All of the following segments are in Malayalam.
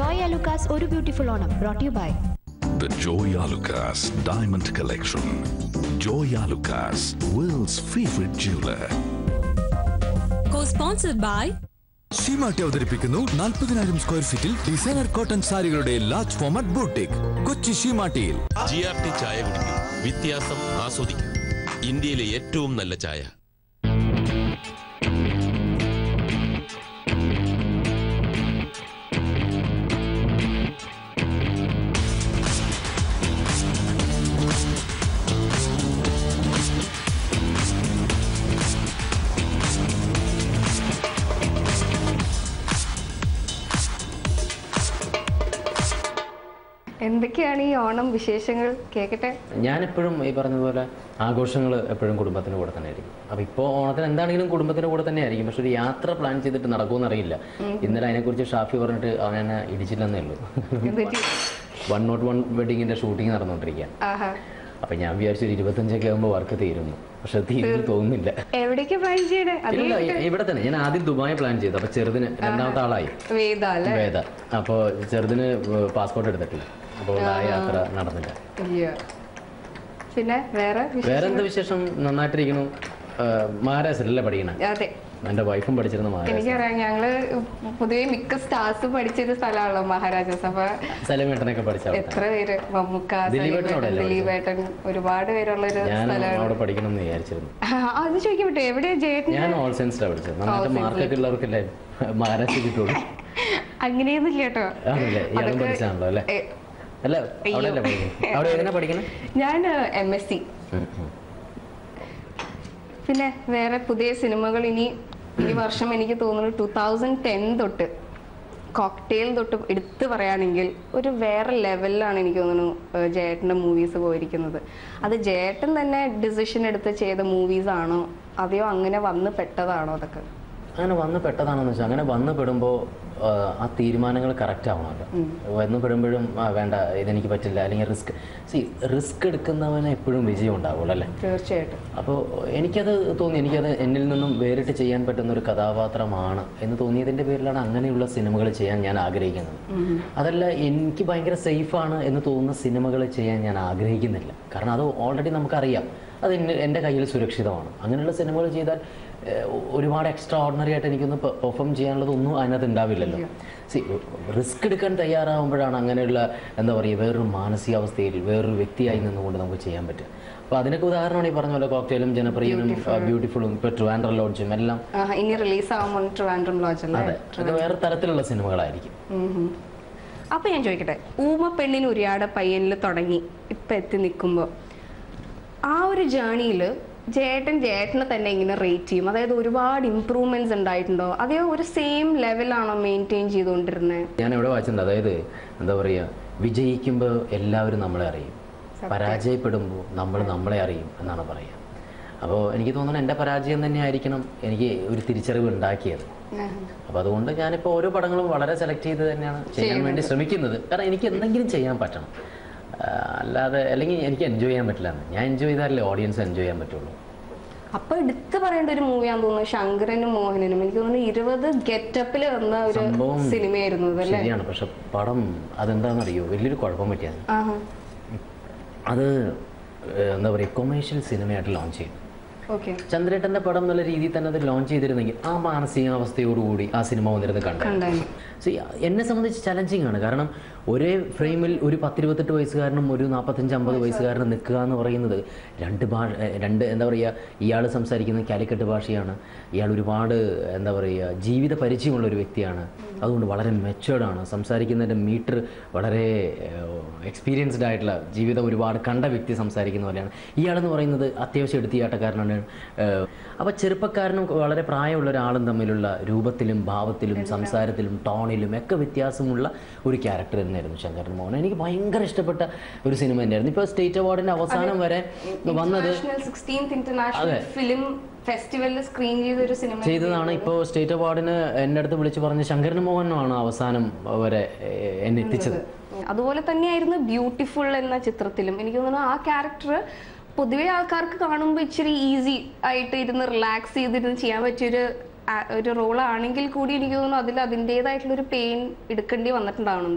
Joy Alucas Oru Beautiful Onam brought to you by The Joy Alucas Diamond Collection. Joy Alucas, world's favorite jeweler. Co-sponsored by Seematti അവതരിപ്പിക്കുന്നു 40,000 സ്ക്വയർ ഫീറ്റിൽ ഡിസൈനർ കോട്ടൺ സാരികളുടെ ലാർജ് ഫോർമാറ്റ് ബൂട്ടിക് കൊച്ചി ഷീമാട്ടിയിൽ. GRT ചായ കുടിക്കൂ, വ്യത്യാസം ആസ്വദിക്കൂ. ഇന്ത്യയിലെ ഏറ്റവും നല്ല ചായ. എന്തൊക്കെയാണ് ഈ ഓണം വിശേഷങ്ങൾ കേൾക്കട്ടെ? ഞാനെപ്പോഴും ഈ പറഞ്ഞതുപോലെ ആഘോഷങ്ങൾ എപ്പോഴും കുടുംബത്തിൻ്റെ കൂടെ തന്നെ ആയിരിക്കും. അപ്പോൾ ഇപ്പോൾ ഓണത്തിന് എന്താണെങ്കിലും കുടുംബത്തിൻ്റെ കൂടെ തന്നെ ആയിരിക്കും. പക്ഷെ ഒരു യാത്ര പ്ലാൻ ചെയ്തിട്ട് നടക്കുമെന്ന് അറിയില്ല. ഇന്നലെ അതിനെക്കുറിച്ച് ഷാഫി പറഞ്ഞിട്ട് അവൻ എന്നെ ഇടിച്ചില്ലെന്നേ ഉള്ളൂ. 101 വെഡിങ്ങിൻ്റെ ഷൂട്ടിങ് നടന്നുകൊണ്ടിരിക്കുകയാണ്. അപ്പം ഞാൻ വിചാരിച്ചു 25 ആകുമ്പോൾ വർക്ക് തീരുന്നു. പക്ഷെ തീരുന്നു തോന്നുന്നില്ല. എവിടേക്ക് പ്ലാൻ ചെയ്യണേ? ഇല്ല, ഇവിടെ തന്നെ. ഞാൻ ആദ്യം ദുബായ് പ്ലാൻ ചെയ്തു. അപ്പോൾ ചെറുതിന് രണ്ടാമത്തെ ആളായി വേദ. അപ്പോൾ ചെറുതിന് പാസ്പോർട്ട് എടുത്തിട്ടില്ല. അപ്പോൾ ആ യാത്ര നടന്നില്ല. പിന്നെ വേറെ എന്താ വിശേഷം? നന്നായിട്ടിരിക്കുന്നു. മഹാരാഷ്ട്രയിലല്ലേ പഠിക്കണം? അതെ, എന്റെ വൈഫും പഠിച്ചിരുന്ന മഹാരാജ്. എനിക്കറിയാം, ഞങ്ങള് പൊതുവെ മിക്ക സ്റ്റാർസ് പഠിച്ചൊരു സ്ഥലമാണല്ലോ മഹാരാജാസ്. അപ്പൊ സലമേട്ടനൊക്കെ പഠിച്ച എത്ര പേര്, മമ്മൂക്ക, ദിലീപേട്ടൻ, ഒരുപാട് പേരുള്ളൊരു സ്ഥലമാണ്. അവിടെ പഠിക്കണം എന്ന് വിചാരിച്ചിരുന്നു. അത് ചോദിക്കാൻ പറ്റും, എവിടെയാ ജേട്ടൻ? ഞാൻ ഓൾ സയൻസിലാണ് പഠിച്ചത്. നന്നായിട്ട് മാർക്കൊക്കെ ഉള്ളവർക്കല്ലേ മഹാരാഷ്ട്ര കിട്ടുള്ളൂ. അങ്ങനെയൊന്നും ഇല്ല കേട്ടോ. ആണല്ലേ, ഇയാളും പഠിച്ചാണല്ലോ അല്ലേ? അല്ല, അവിടെ എങ്ങനെ പഠിക്കണം? ഞാൻ MSc. പിന്നെ വേറെ പുതിയ സിനിമകൾ ഈ വർഷം എനിക്ക് തോന്നുന്നു 2010 തൊട്ട് കോക്ടെയിൽ തൊട്ട് എടുത്തു പറയുകയാണെങ്കിൽ ഒരു വേറെ ലെവലിലാണ് എനിക്ക് തോന്നുന്നു ജയേട്ടൻ്റെ മൂവീസ് പോയിരിക്കുന്നത്. അത് ജയേട്ടൻ തന്നെ ഡിസിഷൻ എടുത്ത് ചെയ്ത മൂവീസ് ആണോ അതെയോ അങ്ങനെ വന്ന് പെട്ടതാണോ? അതൊക്കെ അങ്ങനെ വന്ന് പെട്ടതാണെന്ന് വെച്ചാൽ, അങ്ങനെ വന്ന് പെടുമ്പോൾ ആ തീരുമാനങ്ങൾ കറക്റ്റ് ആവണമല്ലോ. വന്ന് പെടുമ്പോഴും വേണ്ട, ഇതെനിക്ക് പറ്റില്ല, അല്ലെങ്കിൽ റിസ്ക് എടുക്കുന്നവന് എപ്പോഴും വിജയം ഉണ്ടാവുള്ളൂ അല്ലേ? തീർച്ചയായിട്ടും. അപ്പോൾ എനിക്കത് തോന്നി, എനിക്കത് എന്നിൽ നിന്നും വേറിട്ട് ചെയ്യാൻ പറ്റുന്ന ഒരു കഥാപാത്രമാണ് എന്ന് തോന്നിയതിൻ്റെ പേരിലാണ് അങ്ങനെയുള്ള സിനിമകൾ ചെയ്യാൻ ഞാൻ ആഗ്രഹിക്കുന്നത്. അതല്ല, എനിക്ക് ഭയങ്കര സേഫാണ് എന്ന് തോന്നുന്ന സിനിമകൾ ചെയ്യാൻ ഞാൻ ആഗ്രഹിക്കുന്നില്ല. കാരണം അത് ഓൾറെഡി നമുക്കറിയാം, അത് എൻ്റെ കയ്യിൽ സുരക്ഷിതമാണ്. അങ്ങനെയുള്ള സിനിമകൾ ചെയ്താൽ ഒരുപാട് എക്സ്ട്രാ ഓർഡിനറി ആയിട്ട് എനിക്കൊന്ന് പെർഫോം ചെയ്യാനുള്ളതൊന്നും അതിനകത്ത് ഉണ്ടാവില്ലല്ലോ. റിസ്ക് എടുക്കാൻ തയ്യാറാകുമ്പോഴാണ് അങ്ങനെയുള്ള എന്താ പറയുക, വേറൊരു മാനസികാവസ്ഥയിൽ വേറൊരു വ്യക്തിയായി നിന്നുകൊണ്ട് നമുക്ക് ചെയ്യാൻ പറ്റും. അപ്പോൾ അതിനൊക്കെ ഉദാഹരണമാണ് ഈ പറഞ്ഞ പോലെ കോക്ടെയിലും ജനപ്രിയനും ബ്യൂട്ടിഫുളും ഇപ്പോൾ ട്രിവാൻഡ്രം ലോഡ്ജും എല്ലാം ഇനി റിലീസ് ആകുമ്പോൾ ട്രിവാൻഡ്രം ലോഡ്ജ്. അതെ, അത് വേറെ തരത്തിലുള്ള സിനിമകളായിരിക്കും. അപ്പൊ ഞാൻ ചോദിക്കട്ടെ, ഊമ പെണ്ണിന് ഉരിയാട പയ്യനിൽ തുടങ്ങി ഇപ്പൊ എത്തി നിൽക്കുമ്പോൾ ആ ഒരു ജേണിയിൽ ജേട്ടനെ തന്നെ ഇങ്ങനെ റേറ്റ് ചെയ്യും? അതായത് ഒരുപാട് ഇംപ്രൂവ്മെന്റ്സ് ഉണ്ടായിട്ടുണ്ടോ, അതോ ഒരു സെയിം ലെവലാണോ മെയിൻറ്റെയിൻ ചെയ്തുകൊണ്ടിരുന്നത്? ഞാൻ എവിടെ വായിച്ചിട്ടുണ്ട്, അതായത് എന്താ പറയുക, വിജയിക്കുമ്പോൾ എല്ലാവരും നമ്മളെ അറിയും, പരാജയപ്പെടുമ്പോൾ നമ്മളെ അറിയും എന്നാണ് പറയുക. അപ്പോൾ എനിക്ക് തോന്നുന്നു എൻ്റെ പരാജയം തന്നെ ആയിരിക്കണം എനിക്ക് ഒരു തിരിച്ചറിവ് ഉണ്ടാക്കിയത്. അപ്പോൾ അതുകൊണ്ട് ഞാനിപ്പോൾ ഓരോ പടങ്ങളും വളരെ സെലക്ട് ചെയ്ത് തന്നെയാണ് ചെയ്യാൻ വേണ്ടി ശ്രമിക്കുന്നത്. കാരണം എനിക്ക് എന്തെങ്കിലും ചെയ്യാൻ പറ്റണം, അല്ലാതെ അല്ലെങ്കിൽ എനിക്ക് എൻജോയ് ചെയ്യാൻ പറ്റില്ല. ഞാൻ എൻജോയ് ചെയ്താലല്ലേ ഓഡിയൻസ് എൻജോയ് ചെയ്യാൻ പറ്റുള്ളൂ. അപ്പൊ എടുത്തു പറയേണ്ട ഒരു മൂവിയാന്ന് തോന്നുന്നു ശങ്കരനും മോഹനനും. എനിക്ക് തോന്നുന്നു 20 ഗെറ്റപ്പിൽ വന്ന ഒരു സിനിമയായിരുന്നു. ശരിയാണ്, പക്ഷെ പടം അതെന്താണെന്നറിയോ, വലിയൊരു കുഴപ്പം പറ്റിയാണ്. അത് എന്താ പറയുക, കൊമേഴ്ഷ്യൽ സിനിമയായിട്ട് ലോഞ്ച് ചെയ്യും. ചന്ദ്രേട്ടൻ്റെ പടം എന്നുള്ള രീതിയിൽ തന്നെ അത് ലോഞ്ച് ചെയ്തിരുന്നെങ്കിൽ ആ മാനസികാവസ്ഥയോടുകൂടി ആ സിനിമ വന്നിരുന്നത് കണ്ടു. എന്നെ സംബന്ധിച്ച് ചലഞ്ചിങ് ആണ്. കാരണം ഒരേ ഫ്രെയിമിൽ ഒരു 10-28 വയസ്സുകാരനും ഒരു 45-50 വയസ്സുകാരനും നിൽക്കുക എന്ന് പറയുന്നത് രണ്ട് എന്താ പറയുക, ഇയാൾ സംസാരിക്കുന്നത് കാലിക്കറ്റ് ഭാഷയാണ്, ഇയാൾ ഒരുപാട് എന്താ പറയുക ജീവിത പരിചയമുള്ള ഒരു വ്യക്തിയാണ്, അതുകൊണ്ട് വളരെ മെച്ചുവേർഡാണ്, സംസാരിക്കുന്നതിൻ്റെ മീറ്റർ വളരെ എക്സ്പീരിയൻസ്ഡ് ആയിട്ടുള്ള, ജീവിതം ഒരുപാട് കണ്ട വ്യക്തി സംസാരിക്കുന്ന പോലെയാണ്. ഇയാളെന്ന് പറയുന്നത് അത്യാവശ്യം എടുത്തിയാട്ടക്കാരനാണ്. അപ്പോൾ ചെറുപ്പക്കാരനും വളരെ പ്രായമുള്ള ഒരാളും തമ്മിലുള്ള രൂപത്തിലും ഭാവത്തിലും സംസാരത്തിലും ടോണിലും ഒക്കെ വ്യത്യാസമുള്ള ഒരു ക്യാരക്ടർ തന്നെയായിരുന്നു ശങ്കരൻ മോഹൻ. എനിക്ക് ഭയങ്കര ഇഷ്ടപ്പെട്ട ഒരു സിനിമ തന്നെയായിരുന്നു. ഇപ്പോൾ സ്റ്റേറ്റ് അവാർഡിൻ്റെ അവസാനം വരെ വന്നത് ചെയ്തതാണ്. ഇപ്പോൾ സ്റ്റേറ്റ് അവാർഡിന് എൻ്റെ അടുത്ത് വിളിച്ച് പറഞ്ഞ് ശങ്കരൻ മോഹനാണ് അവസാനം വരെ എന്നെ എത്തിച്ചത്. അതുപോലെ തന്നെയായിരുന്നു ബ്യൂട്ടിഫുൾ എന്ന ചിത്രത്തിലും. എനിക്ക് തോന്നുന്നു ആ ക്യാരക്ടർ പൊതുവെ ആൾക്കാർക്ക് കാണുമ്പോൾ ഇച്ചിരി ഈസി ആയിട്ട് ഇരുന്ന് റിലാക്സ് ചെയ്തിരുന്ന് ചെയ്യാൻ പറ്റിയൊരു ഒരു റോളാണെങ്കിൽ കൂടി എനിക്ക് തോന്നുന്നു അതിൽ അതിൻ്റെതായിട്ടുള്ളൊരു പെയിൻ എടുക്കേണ്ടി വന്നിട്ടുണ്ടാവണം.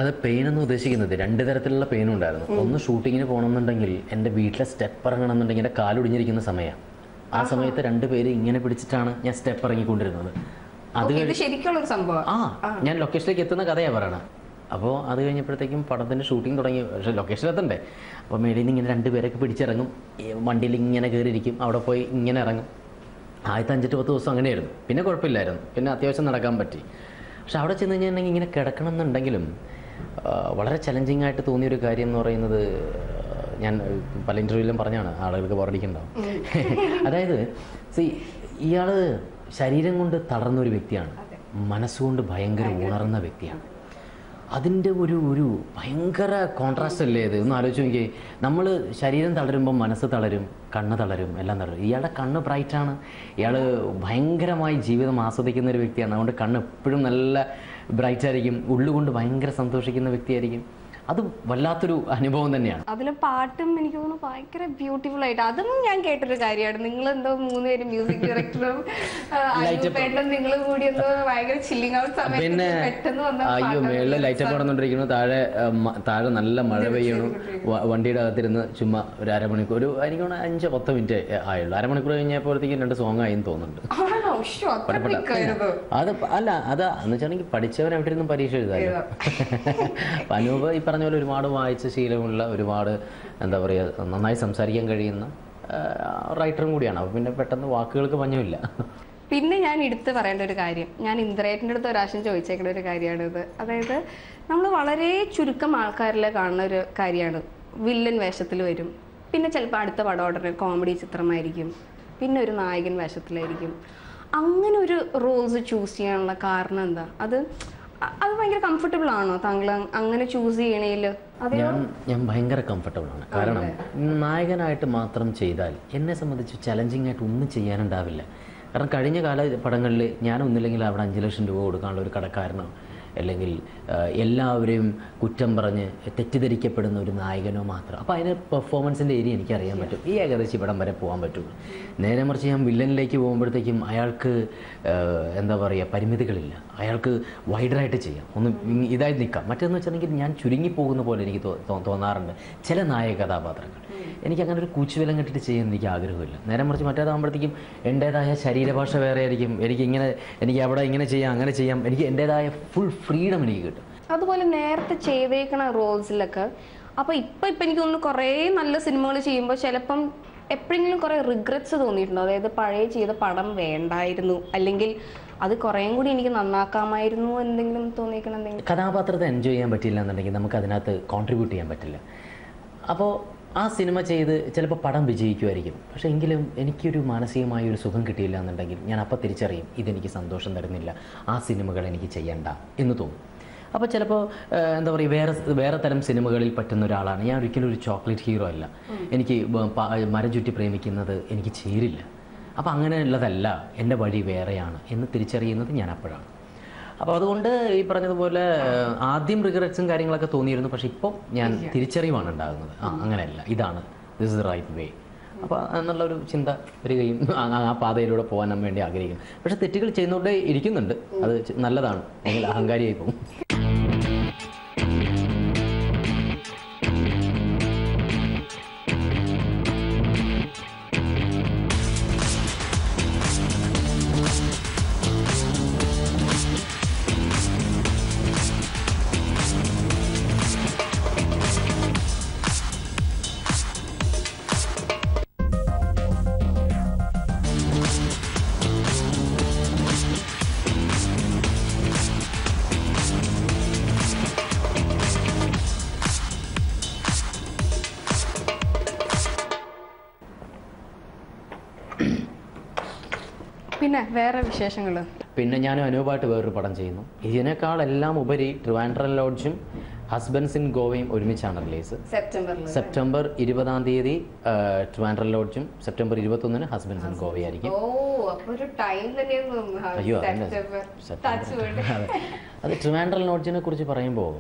അത് പെയിൻ എന്ന് ഉദ്ദേശിക്കുന്നത് 2 തരത്തിലുള്ള പെയിനും ഉണ്ടായിരുന്നു. ഒന്ന് ഷൂട്ടിങ്ങിന് പോകണമെന്നുണ്ടെങ്കിൽ എൻ്റെ വീട്ടിലെ സ്റ്റെപ്പ് ഇറങ്ങണമെന്നുണ്ടെങ്കിൽ എൻ്റെ കാലൊടിഞ്ഞിരിക്കുന്ന സമയമാണ്. ആ സമയത്ത് 2 പേര് ഇങ്ങനെ പിടിച്ചിട്ടാണ് ഞാൻ സ്റ്റെപ്പ് ഇറങ്ങിക്കൊണ്ടിരുന്നത്. അത് ശരിക്കുള്ളൊരു സംഭവം. ഞാൻ ലൊക്കേഷനിലേക്ക് എത്തുന്ന കഥയാണ് പറയണത്. അപ്പോൾ അത് കഴിഞ്ഞപ്പോഴത്തേക്കും പടത്തിൻ്റെ ഷൂട്ടിംഗ് തുടങ്ങി. പക്ഷേ ലൊക്കേഷനിലെത്തണ്ടേ. അപ്പോൾ മേളിൽ നിന്ന് ഇങ്ങനെ 2 പേരൊക്കെ പിടിച്ചിറങ്ങും, വണ്ടിയിൽ ഇങ്ങനെ കയറിയിരിക്കും, അവിടെ പോയി ഇങ്ങനെ ഇറങ്ങും. ആദ്യത്തെ 5-10 ദിവസം അങ്ങനെയായിരുന്നു. പിന്നെ കുഴപ്പമില്ലായിരുന്നു, പിന്നെ അത്യാവശ്യം നടക്കാൻ പറ്റി. പക്ഷെ അവിടെ ചെന്ന് കഴിഞ്ഞിട്ടുണ്ടെങ്കിൽ ഇങ്ങനെ കിടക്കണം എന്നുണ്ടെങ്കിലും വളരെ ചലഞ്ചിങ് ആയിട്ട് തോന്നിയൊരു കാര്യം എന്ന് പറയുന്നത്, ഞാൻ പല ഇൻ്റർവ്യൂവിലും പറഞ്ഞാണ്, ആളുകൾക്ക് ബോറടിക്കുന്നുണ്ടാവും. അതായത് ഇയാൾ ശരീരം കൊണ്ട് തളർന്നൊരു വ്യക്തിയാണ്, മനസ്സുകൊണ്ട് ഭയങ്കര ഉണർന്ന വ്യക്തിയാണ്. അതിൻ്റെ ഒരു ഭയങ്കര കോൺട്രാസ്റ്റ് അല്ലേ ഇത്? ഒന്ന് ആലോചിച്ച് നോക്കിയേ. നമ്മൾ ശരീരം തളരുമ്പോൾ മനസ്സ് തളരും, കണ്ണ് തളരും, എല്ലാം തളരും. ഇയാളുടെ കണ്ണ് ബ്രൈറ്റാണ്, ഇയാൾ ഭയങ്കരമായി ജീവിതം ആസ്വദിക്കുന്ന ഒരു വ്യക്തിയാണ്. അതുകൊണ്ട് കണ്ണ് എപ്പോഴും നല്ല ബ്രൈറ്റായിരിക്കും, ഉള്ളുകൊണ്ട് ഭയങ്കര സന്തോഷിക്കുന്ന വ്യക്തിയായിരിക്കും. അത് വല്ലാത്തൊരു അനുഭവം തന്നെയാണ്. അതിലെ പാട്ടും എനിക്ക് തോന്നുന്നു ഭയങ്കര ബ്യൂട്ടിഫുൾ ആയിട്ട്. അതും ഞാൻ കേട്ടൊരു കാര്യമാണ്. നിങ്ങൾ എന്തോ 3 പേര് മ്യൂസിക് ഡയറക്ടറും നിങ്ങളും കൂടി എന്തോ ഭയങ്കര ചില്ലിങ് ഔട്ട് സമയത്ത് പെട്ടെന്ന് വന്ന അയ്യോ മേളിൽ ലൈറ്റപ്പ് നടന്നുകൊണ്ടിരിക്കുന്നു, താഴെ നല്ല മഴ പെയ്യണു, വണ്ടിയുടെ അകത്തിരുന്ന് ചുമ്മാ ഒരു അരമണിക്കൂർ, എനിക്ക് 5-10 മിനിറ്റ് ആയുള്ളൂ. അരമണിക്കൂർ കഴിഞ്ഞപ്പോഴത്തേക്കും 2 സോങ് ആയെന്ന് തോന്നുന്നുണ്ട്. അത് അല്ല, അതാ എന്ന് വെച്ചാണെങ്കിൽ പഠിച്ചവൻ എവിടെ ഇരുന്നും പരീക്ഷ എഴുതാമല്ലോ. അനൂപ് ഈ പറഞ്ഞ പോലെ ഒരുപാട് വായിച്ച ശീലമുള്ള, ഒരുപാട് എന്താ പറയുക, നന്നായി സംസാരിക്കാൻ കഴിയുന്ന റൈറ്ററും കൂടിയാണ്. അപ്പോൾ പിന്നെ പെട്ടെന്ന് വാക്കുകൾക്ക് പഞ്ഞമില്ല. പിന്നെ ഞാൻ എടുത്ത് പറയേണ്ട ഒരു കാര്യം, ഞാൻ ഇന്ദ്രേട്ടൻ്റെ അടുത്ത് ഒരാശം ചോദിച്ചേക്കുന്ന ഒരു കാര്യമാണിത്. അതായത് നമ്മൾ വളരെ ചുരുക്കം ആൾക്കാരിൽ കാണുന്ന ഒരു കാര്യമാണ്, വില്ലൻ വേഷത്തിൽ വരും, പിന്നെ ചിലപ്പോൾ അടുത്ത പടം ഉടനെ കോമഡി ചിത്രമായിരിക്കും, പിന്നെ ഒരു നായകൻ വേഷത്തിലായിരിക്കും. അങ്ങനെ ഒരു റോൾസ് ചൂസ് ചെയ്യാനുള്ള കാരണം എന്താ? അത് ഭയങ്കര കംഫർട്ടബിൾ ആണോ താങ്കൾ അങ്ങനെ ചൂസ് ചെയ്യണേൽ? ഞാൻ ഭയങ്കര കംഫർട്ടബിൾ ആണ്. കാരണം നായകനായിട്ട് മാത്രം ചെയ്താൽ എന്നെ സംബന്ധിച്ച് ചലഞ്ചിങ് ആയിട്ട് ഒന്നും ചെയ്യാനുണ്ടാവില്ല. കാരണം കഴിഞ്ഞ കാല പടങ്ങളിൽ ഞാനൊന്നില്ലെങ്കിൽ അവിടെ 5 ലക്ഷം രൂപ കൊടുക്കാനുള്ള ഒരു കടക്കാരനോ അല്ലെങ്കിൽ എല്ലാവരെയും കുറ്റം പറഞ്ഞ് തെറ്റിദ്ധരിക്കപ്പെടുന്ന ഒരു നായകനോ മാത്രം. അപ്പോൾ അതിന് പെർഫോമൻസിൻ്റെ ഏരിയ എനിക്കറിയാൻ പറ്റും, ഈ ഏകദേശം ഇവിടം വരെ പോകാൻ പറ്റുള്ളൂ. നേരെ മറിച്ച് ഞാൻ വില്ലനിലേക്ക് പോകുമ്പോഴത്തേക്കും അയാൾക്ക് എന്താ പറയുക, പരിമിതികളില്ല, അയാൾക്ക് വൈഡറായിട്ട് ചെയ്യാം, ഒന്ന് ഇതായി നിൽക്കാം. മറ്റേന്ന് വെച്ചിട്ടുണ്ടെങ്കിൽ ഞാൻ ചുരുങ്ങിപ്പോകുന്ന പോലെ എനിക്ക് തോന്നാറുണ്ട് ചില നായക കഥാപാത്രങ്ങൾ. എനിക്കങ്ങനെ ഒരു കൂച്ചുവിലം കെട്ടിട്ട് ചെയ്യാൻ എനിക്ക് ആഗ്രഹമില്ല. നേരെ മറിച്ച് മറ്റേതാകുമ്പോഴത്തേക്കും എൻ്റേതായ ശരീരഭാഷ വേറെ ആയിരിക്കും, എനിക്ക് അവിടെ ഇങ്ങനെ ചെയ്യാം, അങ്ങനെ ചെയ്യാം, എനിക്ക് എൻ്റേതായ ഫുൾ ഫ്രീഡം എനിക്ക് കിട്ടും. അതുപോലെ നേരത്തെ ചെയ്തേക്കണ റോൾസിലൊക്കെ അപ്പോൾ ഇപ്പം എനിക്ക് തോന്നുന്നു കുറേ നല്ല സിനിമകൾ ചെയ്യുമ്പോൾ ചിലപ്പം എപ്പോഴെങ്കിലും കുറേ റിഗ്രറ്റ്സ് തോന്നിയിട്ടുണ്ടോ? അതായത് പഴയ ചെയ്ത പടം വേണ്ടായിരുന്നു, അല്ലെങ്കിൽ അത് കുറേയും കൂടി എനിക്ക് നന്നാക്കാമായിരുന്നു, എന്തെങ്കിലും തോന്നിയിരിക്കണം? എന്തെങ്കിലും കഥാപാത്രത്തെ എൻജോയ് ചെയ്യാൻ പറ്റില്ല എന്നുണ്ടെങ്കിൽ നമുക്ക് അതിനകത്ത് കോൺട്രിബ്യൂട്ട് ചെയ്യാൻ പറ്റില്ല. അപ്പോൾ ആ സിനിമ ചെയ്ത് ചിലപ്പോൾ പടം വിജയിക്കുമായിരിക്കും, പക്ഷേ എങ്കിലും എനിക്കൊരു മാനസികമായ ഒരു സുഖം കിട്ടിയില്ല എന്നുണ്ടെങ്കിൽ ഞാൻ അപ്പോൾ തിരിച്ചറിയും ഇതെനിക്ക് സന്തോഷം തരുന്നില്ല, ആ സിനിമകൾ എനിക്ക് ചെയ്യണ്ട എന്ന് തോന്നും. അപ്പോൾ ചിലപ്പോൾ എന്താ പറയുക, വേറെ തരം സിനിമകളിൽ പറ്റുന്ന ഒരാളാണ് ഞാൻ. ഒരിക്കലും ഒരു ചോക്ലേറ്റ് ഹീറോ അല്ല. എനിക്ക് മരം ചുറ്റി പ്രേമിക്കുന്നത് എനിക്ക് ചേരില്ല. അപ്പോൾ അങ്ങനെയുള്ളതല്ല, എൻ്റെ വഴി വേറെയാണ് എന്ന് തിരിച്ചറിയുന്നത് ഞാൻ അപ്പോഴാണ്. അപ്പോൾ അതുകൊണ്ട് ഈ പറഞ്ഞതുപോലെ ആദ്യം റിഗ്രറ്റ്സും കാര്യങ്ങളൊക്കെ തോന്നിയിരുന്നു, പക്ഷേ ഇപ്പോൾ ഞാൻ തിരിച്ചറിവാണ് ഉണ്ടാകുന്നത്, അങ്ങനെയല്ല, ഇതാണ് this is the right way. അപ്പോൾ എന്നുള്ളൊരു ചിന്ത വരികയും ആ പാതയിലൂടെ പോകാൻ വേണ്ടി ആഗ്രഹിക്കും. പക്ഷേ തെറ്റുകൾ ചെയ്യുന്നതുകൊണ്ടേ ഇരിക്കുന്നുണ്ട്, അത് നല്ലതാണ്, അല്ലെങ്കിൽ അഹങ്കാരിയായി പോകും. പിന്നെ വേറെ വിശേഷങ്ങൾ? പിന്നെ ഞാനും അനൂപായിട്ട് വേറൊരു പടം ചെയ്യുന്നു. ഇതിനേക്കാളെല്ലാം ഉപരി ട്രിവാൻഡ്രം ലോഡ്ജും ഹസ്ബൻഡ്സ് ഇൻ ഗോവയും ഒരുമിച്ചാണ് റിലീസ്. സെപ്റ്റംബർ 20-ാം തീയതി ട്രിവാൻഡ്രം ലോഡ്ജും സെപ്റ്റംബർ 21-ന് ഹസ്ബൻഡ്സ് ഇൻ ഗോവയായിരിക്കും. അയ്യോ അത് ട്രിവാൻഡ്രം ലോഡ്ജിനെ കുറിച്ച് പറയുമ്പോൾ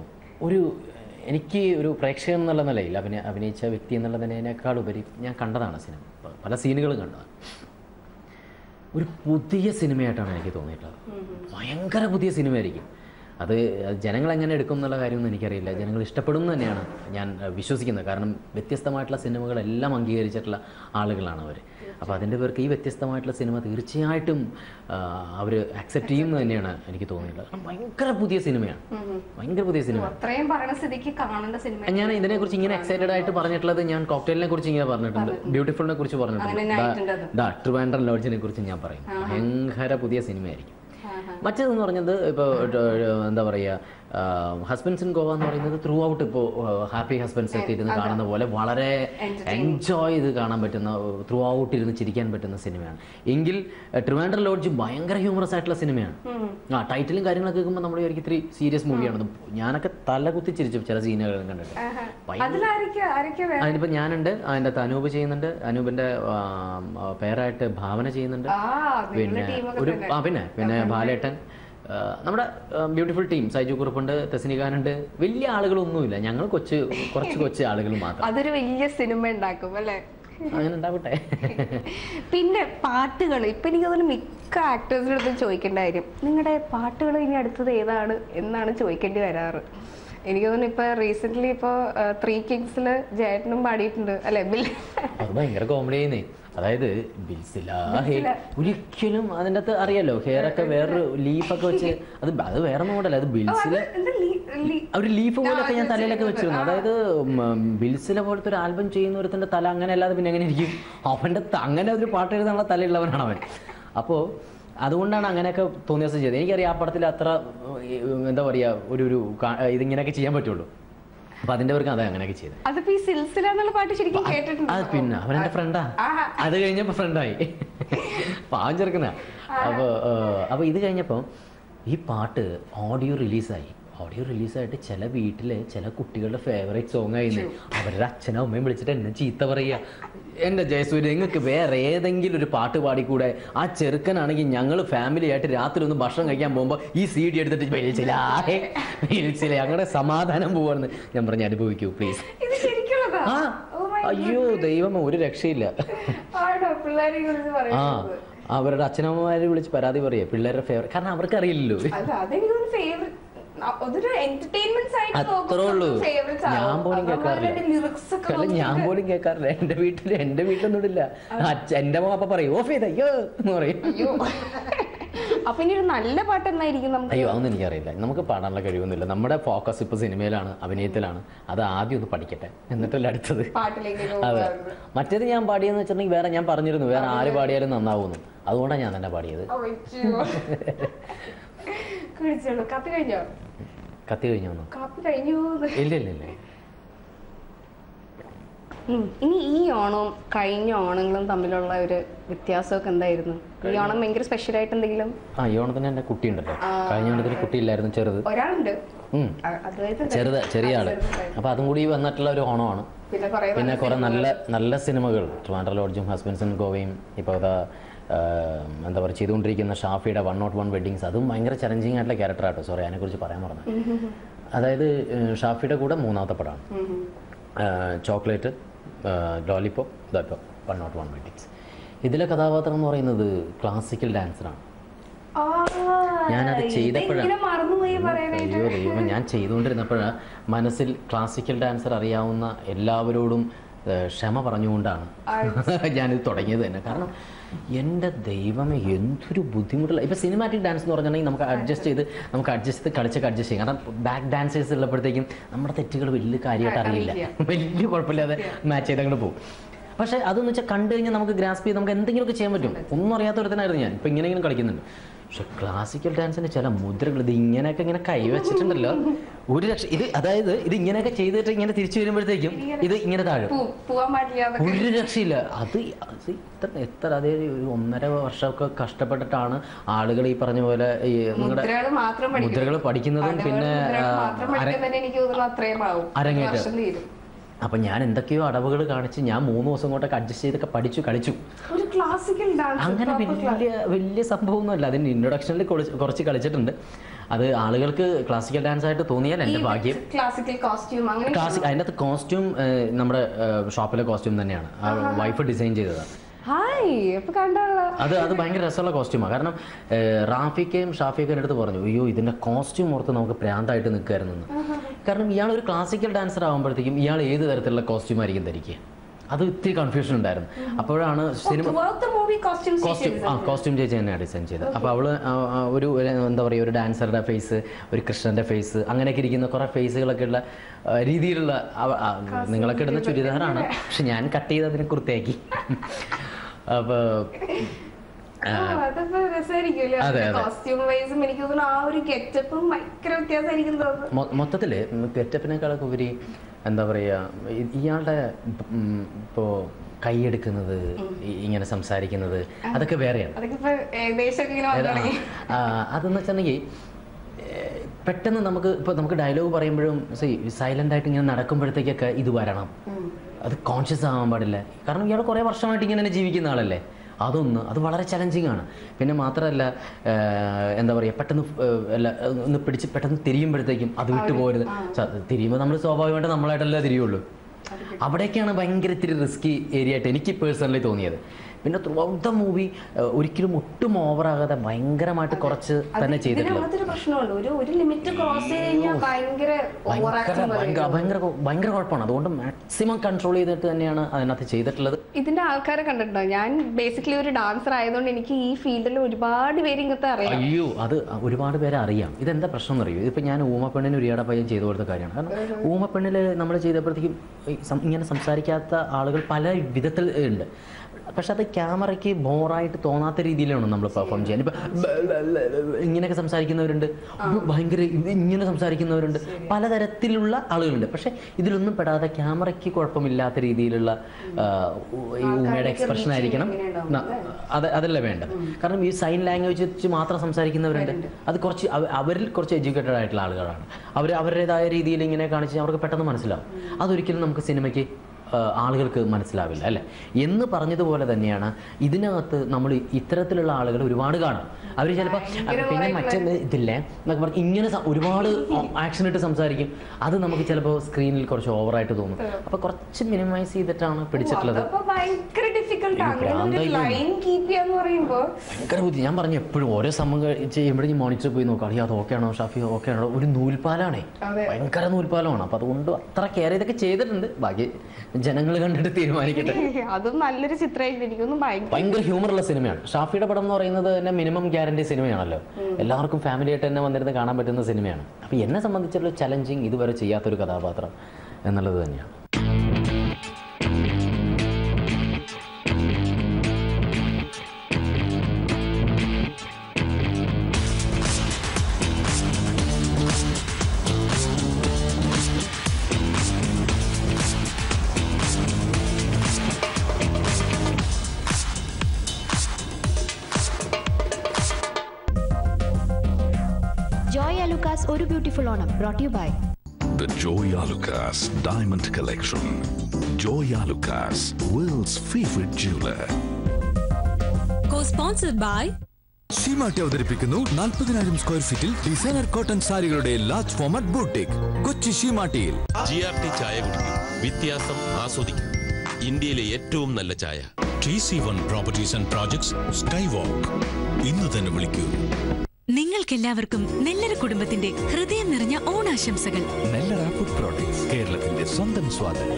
എനിക്ക് ഒരു പ്രേക്ഷകൻ എന്നുള്ള നിലയിൽ അഭിനയിച്ച വ്യക്തി എന്നുള്ളതിനേക്കാൾ ഉപരി ഞാൻ കണ്ടതാണ് സിനിമ, പല സീനുകളും കണ്ടതാണ്. ഒരു പുതിയ സിനിമയായിട്ടാണ് എനിക്ക് തോന്നിയിട്ടുള്ളത്. ഭയങ്കര പുതിയ സിനിമയായിരിക്കും. അത് ജനങ്ങൾ എങ്ങനെ എടുക്കും എന്നുള്ള കാര്യമൊന്നും എനിക്കറിയില്ല. ജനങ്ങൾ ഇഷ്ടപ്പെടും എന്ന് തന്നെയാണ് ഞാൻ വിശ്വസിക്കുന്നത്. കാരണം വ്യത്യസ്തമായിട്ടുള്ള സിനിമകളെല്ലാം അംഗീകരിച്ചിട്ടുള്ള ആളുകളാണ് അവർ. അപ്പോൾ അതിൻ്റെ പേർക്ക് ഈ വ്യത്യസ്തമായിട്ടുള്ള സിനിമ തീർച്ചയായിട്ടും അവർ അക്സെപ്റ്റ് ചെയ്യുമെന്ന് തന്നെയാണ് എനിക്ക് തോന്നിയിട്ടുള്ളത്. കാരണം ഭയങ്കര പുതിയ സിനിമയാണ്, ഭയങ്കര പുതിയ സിനിമ. ഞാൻ ഇതിനെക്കുറിച്ച് ഇങ്ങനെ എക്സൈറ്റഡ് ആയിട്ട് പറഞ്ഞിട്ടുള്ളത്, ഞാൻ കോക്ടെയിലിനെ കുറിച്ച് ഇങ്ങനെ പറഞ്ഞിട്ടുണ്ട്, ബ്യൂട്ടിഫുളിനെ കുറിച്ച് പറഞ്ഞിട്ടുണ്ട്, ട്രിവാൻഡ്രം ലോഡ്ജിനെ കുറിച്ച് ഞാൻ പറയും. ഭയങ്കര പുതിയ സിനിമയായിരിക്കും. മറ്റേതെന്ന് പറഞ്ഞത് ഇപ്പോൾ എന്താ പറയുക, ഹസ്ബൻഡ്സ് ഇൻ ഗോവ എന്ന് പറയുന്നത് ത്രൂ ഔട്ട് ഇപ്പോൾ ഹാപ്പി ഹസ്ബൻഡ്സ് ഒക്കെ ഇരുന്ന് കാണുന്ന പോലെ വളരെ എൻജോയ് ചെയ്ത് കാണാൻ പറ്റുന്ന, ത്രൂ ഔട്ട് ഇരുന്ന് ചിരിക്കാൻ പറ്റുന്ന സിനിമയാണ്. എങ്കിൽ ട്രിവാൻഡ്രം ലോഡ്ജ് ഭയങ്കര ഹ്യൂമറസ് ആയിട്ടുള്ള സിനിമയാണ്. ടൈറ്റിലും കാര്യങ്ങളൊക്കെ കേൾക്കുമ്പോൾ നമ്മൾ ഒരിക്കൽ ഇത്തിരി സീരിയസ് മൂവിയാണ്. ഞാനൊക്കെ തല കുത്തി ചിരിച്ചു ചില സീനുകൾ കണ്ടിട്ട്. അതിനിപ്പോൾ ഞാനുണ്ട്, അതിൻ്റെ അകത്ത് അനൂപ് ചെയ്യുന്നുണ്ട്, അനൂപിൻ്റെ പേരായിട്ട് ഭാവന ചെയ്യുന്നുണ്ട്, പിന്നെ ബാലേട്ടൻ, നമ്മുടെ ബ്യൂട്ടിഫുൾ ടീം, സൈജു കുറുപ്പുണ്ട്, തെസ്നികാനുണ്ട്. വലിയ ആളുകളൊന്നുമില്ല, ഞങ്ങൾ കുറച്ച് ആളുകൾ മാത്രം. അതൊരു വലിയ സിനിമ ഉണ്ടാക്കും അല്ലേ? അങ്ങനെ ഉണ്ടാവട്ടെ. പിന്നെ പാട്ടുകൾ, ഇപ്പൊ എനിക്ക് തോന്നുന്നു മിക്ക ആക്ടേഴ്സിന്റെ അടുത്ത് ചോദിക്കേണ്ട കാര്യം, നിങ്ങളുടെ പാട്ടുകൾ ഇനി അടുത്തത് ഏതാണ് എന്നാണ് ചോദിക്കേണ്ടി വരാറ്. എനിക്ക് തോന്നുന്നു ഇപ്പൊ റീസെന്റ് ഇപ്പൊ 3 Kingsല് ജയേട്ടനും പാടിയിട്ടുണ്ട് അല്ലെ? അത് ഭയങ്കര കോമഡി ആയിരുന്നേ. അതായത് ഒരിക്കലും അതിൻ്റെ അകത്ത് അറിയാലോ, ഹെയർ ഒക്കെ വേറൊരു ലീഫൊക്കെ വെച്ച്, അത് വേറെ മോഡൽ, അത് ബിൽസിലെ ഒരു ലീഫ് പോലൊക്കെ ഞാൻ തലയിലൊക്കെ വെച്ചിരുന്നു. അതായത് ബിൽസിലെ പോലത്തെ ഒരു ആൽബം ചെയ്യുന്ന ഒരുത്തൻ്റെ തല അങ്ങനെ അല്ലാതെ പിന്നെ എങ്ങനെ ഇരിക്കും? അവൻ്റെ അങ്ങനെ ഒരു പാട്ട് എഴുതാനുള്ള തലയുള്ളവനാണ് അവൻ. അപ്പോൾ അതുകൊണ്ടാണ് അങ്ങനെയൊക്കെ തോന്നിയ ദിവസം ചെയ്തത്. എനിക്കറിയാം ആ പടത്തിൽ അത്ര എന്താ പറയുക, ഒരു ഇതിങ്ങനെയൊക്കെ ചെയ്യാൻ പറ്റുള്ളൂ. അപ്പൊ അതിന്റെ പേർക്ക് അതെ അങ്ങനെയൊക്കെ ചെയ്തത്. അത് പിന്നെ അവനെന്റെ ഫ്രണ്ടാ, അത് കഴിഞ്ഞപ്പോ ഫ്രണ്ടായി, പാവം ചെറുക്കുന്ന. അപ്പൊ ഇത് കഴിഞ്ഞപ്പോ ഈ പാട്ട് ഓഡിയോ റിലീസായിട്ട് ചില വീട്ടിലെ ചില കുട്ടികളുടെ ഫേവറേറ്റ് സോങ് ആയിരുന്നു. അവരുടെ അച്ഛനും അമ്മയും വിളിച്ചിട്ട് എന്നെ ചീത്ത പറയുക, എൻ്റെ ജയസൂര്യ നിങ്ങൾക്ക് വേറെ ഏതെങ്കിലും ഒരു പാട്ട് പാടിക്കൂടെ? ആ ചെറുക്കനാണെങ്കിൽ ഞങ്ങൾ ഫാമിലി ആയിട്ട് രാത്രി ഒന്ന് ഭക്ഷണം കഴിക്കാൻ പോകുമ്പോൾ ഈ CD എടുത്തിട്ട് വിളിച്ചില്ല, ഞങ്ങളുടെ സമാധാനം പോവാണെന്ന് ഞാൻ പറഞ്ഞ് അനുഭവിക്കൂ പ്ലീസ്. ആ അയ്യോ ദൈവം, ഒരു രക്ഷയില്ല. അവരുടെ അച്ഛനമ്മമാരെ വിളിച്ച് പരാതി പറയുക പിള്ളേരുടെ ഫേവറേറ്റ്, കാരണം അവർക്ക് അറിയില്ലല്ലോ. അത്രേ ഉള്ളൂ. ഞാൻ പോലും കേൾക്കാറില്ല. എന്റെ വീട്ടിലൊന്നും ഇടില്ല. എന്റെ അമ്മ അപ്പൊ പറയും ഓഫ് ചെയ്ത അയ്യോ എന്ന് പറയും. അപ്പൊ ഇനി ഒരു നല്ല പാട്ട് എന്നായിരിക്കും? അയ്യോ അതൊന്നും എനിക്കറിയില്ല, നമുക്ക് പാടാനുള്ള കഴിവൊന്നുമില്ല. നമ്മുടെ ഫോക്കസ് ഇപ്പൊ സിനിമയിലാണ്, അഭിനയത്തിലാണ്. അത് ആദ്യം ഒന്ന് പഠിക്കട്ടെ, എന്നിട്ടല്ല അടുത്തത്. അതെ, മറ്റേത് ഞാൻ പാടിയെന്ന് വെച്ചിട്ടുണ്ടെങ്കിൽ വേറെ, ഞാൻ പറഞ്ഞിരുന്നു വേറെ ആര് പാടിയാലും നന്നാവുന്നു, അതുകൊണ്ടാണ് ഞാൻ തന്നെ പാടിയത്. കത്തി കഴിഞ്ഞോ? ഇല്ല. ഇനി ഈ ഓണവും കഴിഞ്ഞ ഓണങ്ങളും തമ്മിലുള്ള ഒരു വ്യത്യാസമൊക്കെ എന്തായിരുന്നു? ഈ ഓണം ഭയങ്കര സ്പെഷ്യൽ ആയിട്ട് എന്തെങ്കിലും? ഈ ഓണത്തിന് എന്റെ കുട്ടി ഉണ്ടല്ലോ, കഴിഞ്ഞ ഓണത്തിന് കുട്ടിയില്ലായിരുന്നു, ചെറുത് ഒരാളുണ്ട്, ചെറിയ ആള്. അപ്പൊ അതും കൂടി വന്നിട്ടുള്ള ഒരു ഓണമാണ്. പിന്നെ കുറെ നല്ല സിനിമകൾ, ട്രിവാൻഡ്രം ലോഡ്ജും ഹസ്ബൻഡ്സ് ഇൻ ഗോവയും, ഇപ്പോൾ എന്താ പറയുക ചെയ്തുകൊണ്ടിരിക്കുന്ന ഷാഫിയുടെ 101 വെഡ്ഡിങ്സ്, അതും ഭയങ്കര ചലഞ്ചിങ് ആയിട്ടുള്ള ക്യാരക്ടറാട്ടോ. സോറി, അതിനെക്കുറിച്ച് പറയാൻ പറഞ്ഞു. അതായത് ഷാഫിയുടെ കൂടെ 3ാമത്തെ പടമാണ് ചോക്ലേറ്റ്, ലോലിപോപ്പ്, 101 വെഡ്ഡിങ്സ്. ഇതിലെ കഥാപാത്രം എന്ന് പറയുന്നത് ക്ലാസിക്കൽ ഡാൻസറാണ്. ഞാനത് ചെയ്തപ്പോഴാണ്, അയ്യോ ദൈവം, ഞാൻ ചെയ്തുകൊണ്ടിരുന്നപ്പോഴാണ് മനസ്സിൽ ക്ലാസിക്കൽ ഡാൻസർ അറിയാവുന്ന എല്ലാവരോടും ക്ഷമ പറഞ്ഞുകൊണ്ടാണ് ഞാനിത് തുടങ്ങിയത് തന്നെ. കാരണം എൻ്റെ ദൈവമേ എന്തൊരു ബുദ്ധിമുട്ടുള്ള, ഇപ്പോൾ സിനിമാറ്റിക് ഡാൻസ് എന്ന് പറഞ്ഞിട്ടുണ്ടെങ്കിൽ നമുക്ക് അഡ്ജസ്റ്റ് ചെയ്ത് കളിച്ചൊക്കെ അഡ്ജസ്റ്റ് ചെയ്യും. കാരണം ബാക്ക് ഡാൻസേഴ്സ് ഉള്ളപ്പോഴത്തേക്കും നമ്മുടെ തെറ്റുകൾ വലിയ കാര്യമായിട്ട് അറിയില്ല, വലിയ കുഴപ്പമില്ലാതെ മാച്ച് ചെയ്ത് അങ്ങോട്ട് പോകും. പക്ഷേ അതെന്ന് വെച്ചാൽ കണ്ടു കഴിഞ്ഞാൽ നമുക്ക് ഗ്രാസ്പ് ചെയ്ത് നമുക്ക് എന്തെങ്കിലുമൊക്കെ ചെയ്യാൻ പറ്റും. ഒന്നും അറിയാത്തൊരുത്തനായിരുന്നു ഞാൻ, ഇപ്പോൾ ഇങ്ങനെ കളിക്കുന്നുണ്ട്. പക്ഷെ ക്ലാസിക്കൽ ഡാൻസിന് ചില മുദ്രകൾ, ഇത് ഇങ്ങനെയൊക്കെ ഇങ്ങനെ കൈവച്ചിട്ടുണ്ടല്ലോ, ഒരു രക്ഷ. ഇത് ഇങ്ങനെയൊക്കെ ചെയ്തിട്ട് ഇങ്ങനെ തിരിച്ചു വരുമ്പോഴത്തേക്കും ഇത് ഇങ്ങനെ താഴും, ഒരു രക്ഷയില്ല. അത് എത്ര അതേ 1.5 വർഷമൊക്കെ കഷ്ടപ്പെട്ടിട്ടാണ് ആളുകൾ ഈ പറഞ്ഞ പോലെ ഈ നിങ്ങളുടെ മുദ്രകൾ പഠിക്കുന്നതും പിന്നെ അരങ്ങേറ്റം. അപ്പൊ ഞാൻ എന്തൊക്കെയോ അടവുകൾ കാണിച്ച് ഞാൻ 3 ദിവസം കൊണ്ടൊക്കെ അഡ്ജസ്റ്റ് ചെയ്തൊക്കെ പഠിച്ചു കളിച്ചു. അങ്ങനെ വലിയ സംഭവമൊന്നുമല്ല. അതിന് ഇൻട്രൊഡക്ഷനിൽ കുറച്ച് കളിച്ചിട്ടുണ്ട്. അത് ആളുകൾക്ക് ക്ലാസിക്കൽ ഡാൻസ് ആയിട്ട് തോന്നിയാൽ എൻ്റെ ഭാഗ്യം. അതിൻ്റെ അകത്ത് കോസ്റ്റ്യൂം നമ്മുടെ ഷോപ്പിലെ കോസ്റ്റ്യൂം തന്നെയാണ്, വൈഫ് ഡിസൈൻ ചെയ്തതാണ്. ഹായ് അപ്പൊ കണ്ടല്ലോ. അത് ഭയങ്കര രസമുള്ള കോസ്റ്റ്യൂമാണ്. കാരണം റാഫിക്കയും ഷാഫിയൊക്കെ എടുത്ത് പറഞ്ഞു, അയ്യോ ഇതിന്റെ കോസ്റ്റ്യൂം ഓർത്ത് നമുക്ക് പ്രാന്തായിട്ട് നിൽക്കായിരുന്നു. കാരണം ഇയാൾ ഒരു ക്ലാസിക്കൽ ഡാൻസർ ആകുമ്പോഴത്തേക്കും ഇയാൾ ഏത് തരത്തിലുള്ള കോസ്റ്റ്യൂം ആയിരിക്കും ധരിക്കുക, അത് ഇത്തിരി കൺഫ്യൂഷൻ ഉണ്ടായിരുന്നു. അപ്പോഴാണ് കോസ്റ്റ്യൂം ചേച്ചി തന്നെയാണ് ഡിസൈൻ ചെയ്തത്. അപ്പോൾ അവള് ഒരു എന്താ പറയുക, ഒരു ഡാൻസറുടെ ഫേസ്, ഒരു കൃഷ്ണന്റെ ഫേസ്, അങ്ങനെയൊക്കെ ഇരിക്കുന്ന കുറെ ഫേസുകളൊക്കെ ഉള്ള രീതിയിലുള്ള, നിങ്ങളൊക്കെ ഇടുന്ന ചുരിദാറാണ്, പക്ഷെ ഞാൻ കട്ട് ചെയ്ത് അതിനെ കുർത്തിയാക്കി. അപ്പോൾ മൊത്തത്തില് ഗെറ്റപ്പിനേക്കാളൊക്കെ ഉപരി എന്താ പറയാ, ഇയാളുടെ ഇപ്പോ കൈയെടുക്കുന്നത്, ഇങ്ങനെ സംസാരിക്കുന്നത്, അതൊക്കെ വേറെയാണ്. അതെന്ന് വെച്ചിട്ടുണ്ടെങ്കിൽ പെട്ടെന്ന് നമുക്ക് ഡയലോഗ് പറയുമ്പോഴും സൈലന്റ് ആയിട്ട് ഇങ്ങനെ നടക്കുമ്പോഴത്തേക്കൊക്കെ ഇത് വരണം, അത് കോൺഷ്യസ് ആവാൻ പാടില്ല. കാരണം ഇയാൾ കുറേ വർഷമായിട്ട് ഇങ്ങനെ ജീവിക്കുന്ന ആളല്ലേ. അത് വളരെ ചലഞ്ചിങ് ആണ്. പിന്നെ മാത്രമല്ല എന്താ പറയുക, പെട്ടെന്ന് ഒന്ന് പിടിച്ച് പെട്ടെന്ന് തിരിയുമ്പോഴത്തേക്കും അത് വിട്ടു പോകരുത്. തിരിയുമ്പോൾ നമ്മൾ സ്വാഭാവികമായിട്ട് നമ്മളായിട്ടല്ലേ തിരിയുള്ളൂ. അവിടേക്കാണ് ഭയങ്കര ഇത്തിരി റിസ്കി ഏരിയ ആയിട്ട് എനിക്ക് പേഴ്സണലി തോന്നിയത്. പിന്നെ ത്രൂ ഔട്ട് ദ മൂവി ഒരിക്കലും ഒട്ടും ഓവറാകാതെ ഭയങ്കരമായിട്ട് കുറച്ച് തന്നെ ചെയ്തിട്ടുള്ളത്. ഭയങ്കര കുഴപ്പമാണ്. അതുകൊണ്ട് മാക്സിമം കൺട്രോൾ ചെയ്തിട്ട് തന്നെയാണ് അതിനകത്ത് ചെയ്തിട്ടുള്ളത്. ഇതിന്റെ ആൾക്കാരെ കണ്ടിട്ടുണ്ടോ? ഞാൻ ബേസിക്കലി ഒരു ഡാൻസർ ആയതുകൊണ്ട് എനിക്ക് ഈ ഫീൽഡിൽ ഒരുപാട് പേര് ഇങ്ങനത്തെ അറിയാം. അയ്യോ, അത് ഒരുപാട് പേരെ അറിയാം. ഇതെന്താ പ്രശ്നം എന്ന് അറിയോ? ഇതിപ്പോൾ ഞാൻ ഊമപ്പെണ്ണിന് ഉരിയാട പയ്യൻ ചെയ്തു കൊടുത്ത കാര്യമാണ്. കാരണം ഊമപ്പെണ്ണിൽ നമ്മൾ ചെയ്തപ്പോഴത്തേക്കും ഇങ്ങനെ സംസാരിക്കാത്ത ആളുകൾ പല വിധത്തിൽ ഉണ്ട്. പക്ഷെ അത് ക്യാമറയ്ക്ക് ബോറായിട്ട് തോന്നാത്ത രീതിയിലാണ് നമ്മൾ പെർഫോം ചെയ്യാൻ. ഇപ്പം ഇങ്ങനെയൊക്കെ സംസാരിക്കുന്നവരുണ്ട്, ഭയങ്കര ഇങ്ങനെ സംസാരിക്കുന്നവരുണ്ട്, പലതരത്തിലുള്ള ആളുകളുണ്ട്. പക്ഷെ ഇതിലൊന്നും പെടാതെ ക്യാമറയ്ക്ക് കുഴപ്പമില്ലാത്ത രീതിയിലുള്ള ഈ ഊമയുടെ എക്സ്പ്രഷൻ ആയിരിക്കണം. അതല്ല വേണ്ടത്. കാരണം ഈ സൈൻ ലാംഗ്വേജ് വെച്ച് മാത്രം സംസാരിക്കുന്നവരുണ്ട്. അത് കുറച്ച് അവരിൽ കുറച്ച് എഡ്യൂക്കേറ്റഡ് ആയിട്ടുള്ള ആളുകളാണ്. അവരുടേതായ രീതിയിൽ ഇങ്ങനെ കാണിച്ച് അവർക്ക് പെട്ടെന്ന് മനസ്സിലാവും. അതൊരിക്കലും നമുക്ക് സിനിമയ്ക്ക് ആളുകൾക്ക് മനസ്സിലാവില്ല അല്ലേ എന്ന് പറഞ്ഞതുപോലെ തന്നെയാണ് ഇതിനകത്ത് നമ്മൾ ഇത്തരത്തിലുള്ള ആളുകൾ ഒരുപാട് കാണും. അവർ ചിലപ്പോൾ പിന്നെ മറ്റൊന്ന് ഇതില്ലേ എന്നൊക്കെ പറഞ്ഞ് ഇങ്ങനെ ഒരുപാട് ആക്ഷൻ ഇട്ട് സംസാരിക്കും. അത് നമുക്ക് ചിലപ്പോൾ സ്ക്രീനിൽ കുറച്ച് ഓവറായിട്ട് തോന്നും. അപ്പൊ കുറച്ച് മിനിമൈസ് ചെയ്തിട്ടാണ് പിടിച്ചിട്ടുള്ളത്. ഭയങ്കര ബുദ്ധി. ഞാൻ പറഞ്ഞു എപ്പോഴും ഓരോ സംഭവം ചെയ്യുമ്പോഴും മോണിറ്റർ പോയി നോക്കാം, അത് ഓക്കെ ആണോ ഷാഫി, ഓക്കെ ആണോ. ഒരു നൂൽപ്പാലാണേ, ഭയങ്കര നൂൽപ്പാലമാണ്. അപ്പൊ അതുകൊണ്ട് അത്ര കെയർ ചെയ്തൊക്കെ ചെയ്തിട്ടുണ്ട്. ബാക്കി ജനങ്ങൾ കണ്ടിട്ട് തീരുമാനിക്കട്ടെ. അതും നല്ലൊരു ചിത്രമായിരുന്നു. ഭയങ്കര ഹ്യൂമറുള്ള സിനിമയാണ്. ഷാഫിയുടെ പടം എന്ന് പറയുന്നത് തന്നെ മിനിമം ഗ്യാരണ്ടി സിനിമയാണല്ലോ. എല്ലാവർക്കും ഫാമിലി ആയിട്ട് തന്നെ വന്നിരുന്ന് കാണാൻ പറ്റുന്ന സിനിമയാണ്. അപ്പൊ എന്നെ സംബന്ധിച്ചുള്ള ചലഞ്ചിങ് ഇതുവരെ ചെയ്യാത്തൊരു കഥാപാത്രം എന്നുള്ളത് തന്നെയാണ്. Joy Alucas ഒരു beautiful Onam brought to you by The Joy Alucas Diamond Collection. Joy Alucas, world's favorite jeweler. Co-sponsored by Seematti അവതരിപ്പിക്കുന്നു 40,000 സ്ക്വയർ ഫീറ്റിൽ ഡിസൈനർ കോട്ടൺ സാരികളുടെ ലാർജ് ഫോർമാറ്റ് ബൂട്ടിക് കൊച്ചി ഷീമാട്ടിയിൽ. GRT ചായ കുടിക്കും, വ്യത്യാസം ആസ്വദിക്കും. ഇന്ത്യയിലെ ഏറ്റവും നല്ല ചായ. TC1 Properties and Projects, Skywalk. ഇന്ന് തന്നെ വിളിക്കൂ. നിങ്ങൾക്കെല്ലാവർക്കും നെല്ലറ കുടുംബത്തിന്റെ ഹൃദയം നിറഞ്ഞ ഓണാശംസകൾ. നെല്ലറ ഫുഡ് പ്രോഡക്ട്സ്, കേരളത്തിന്റെ സ്വന്തം സ്വാദം.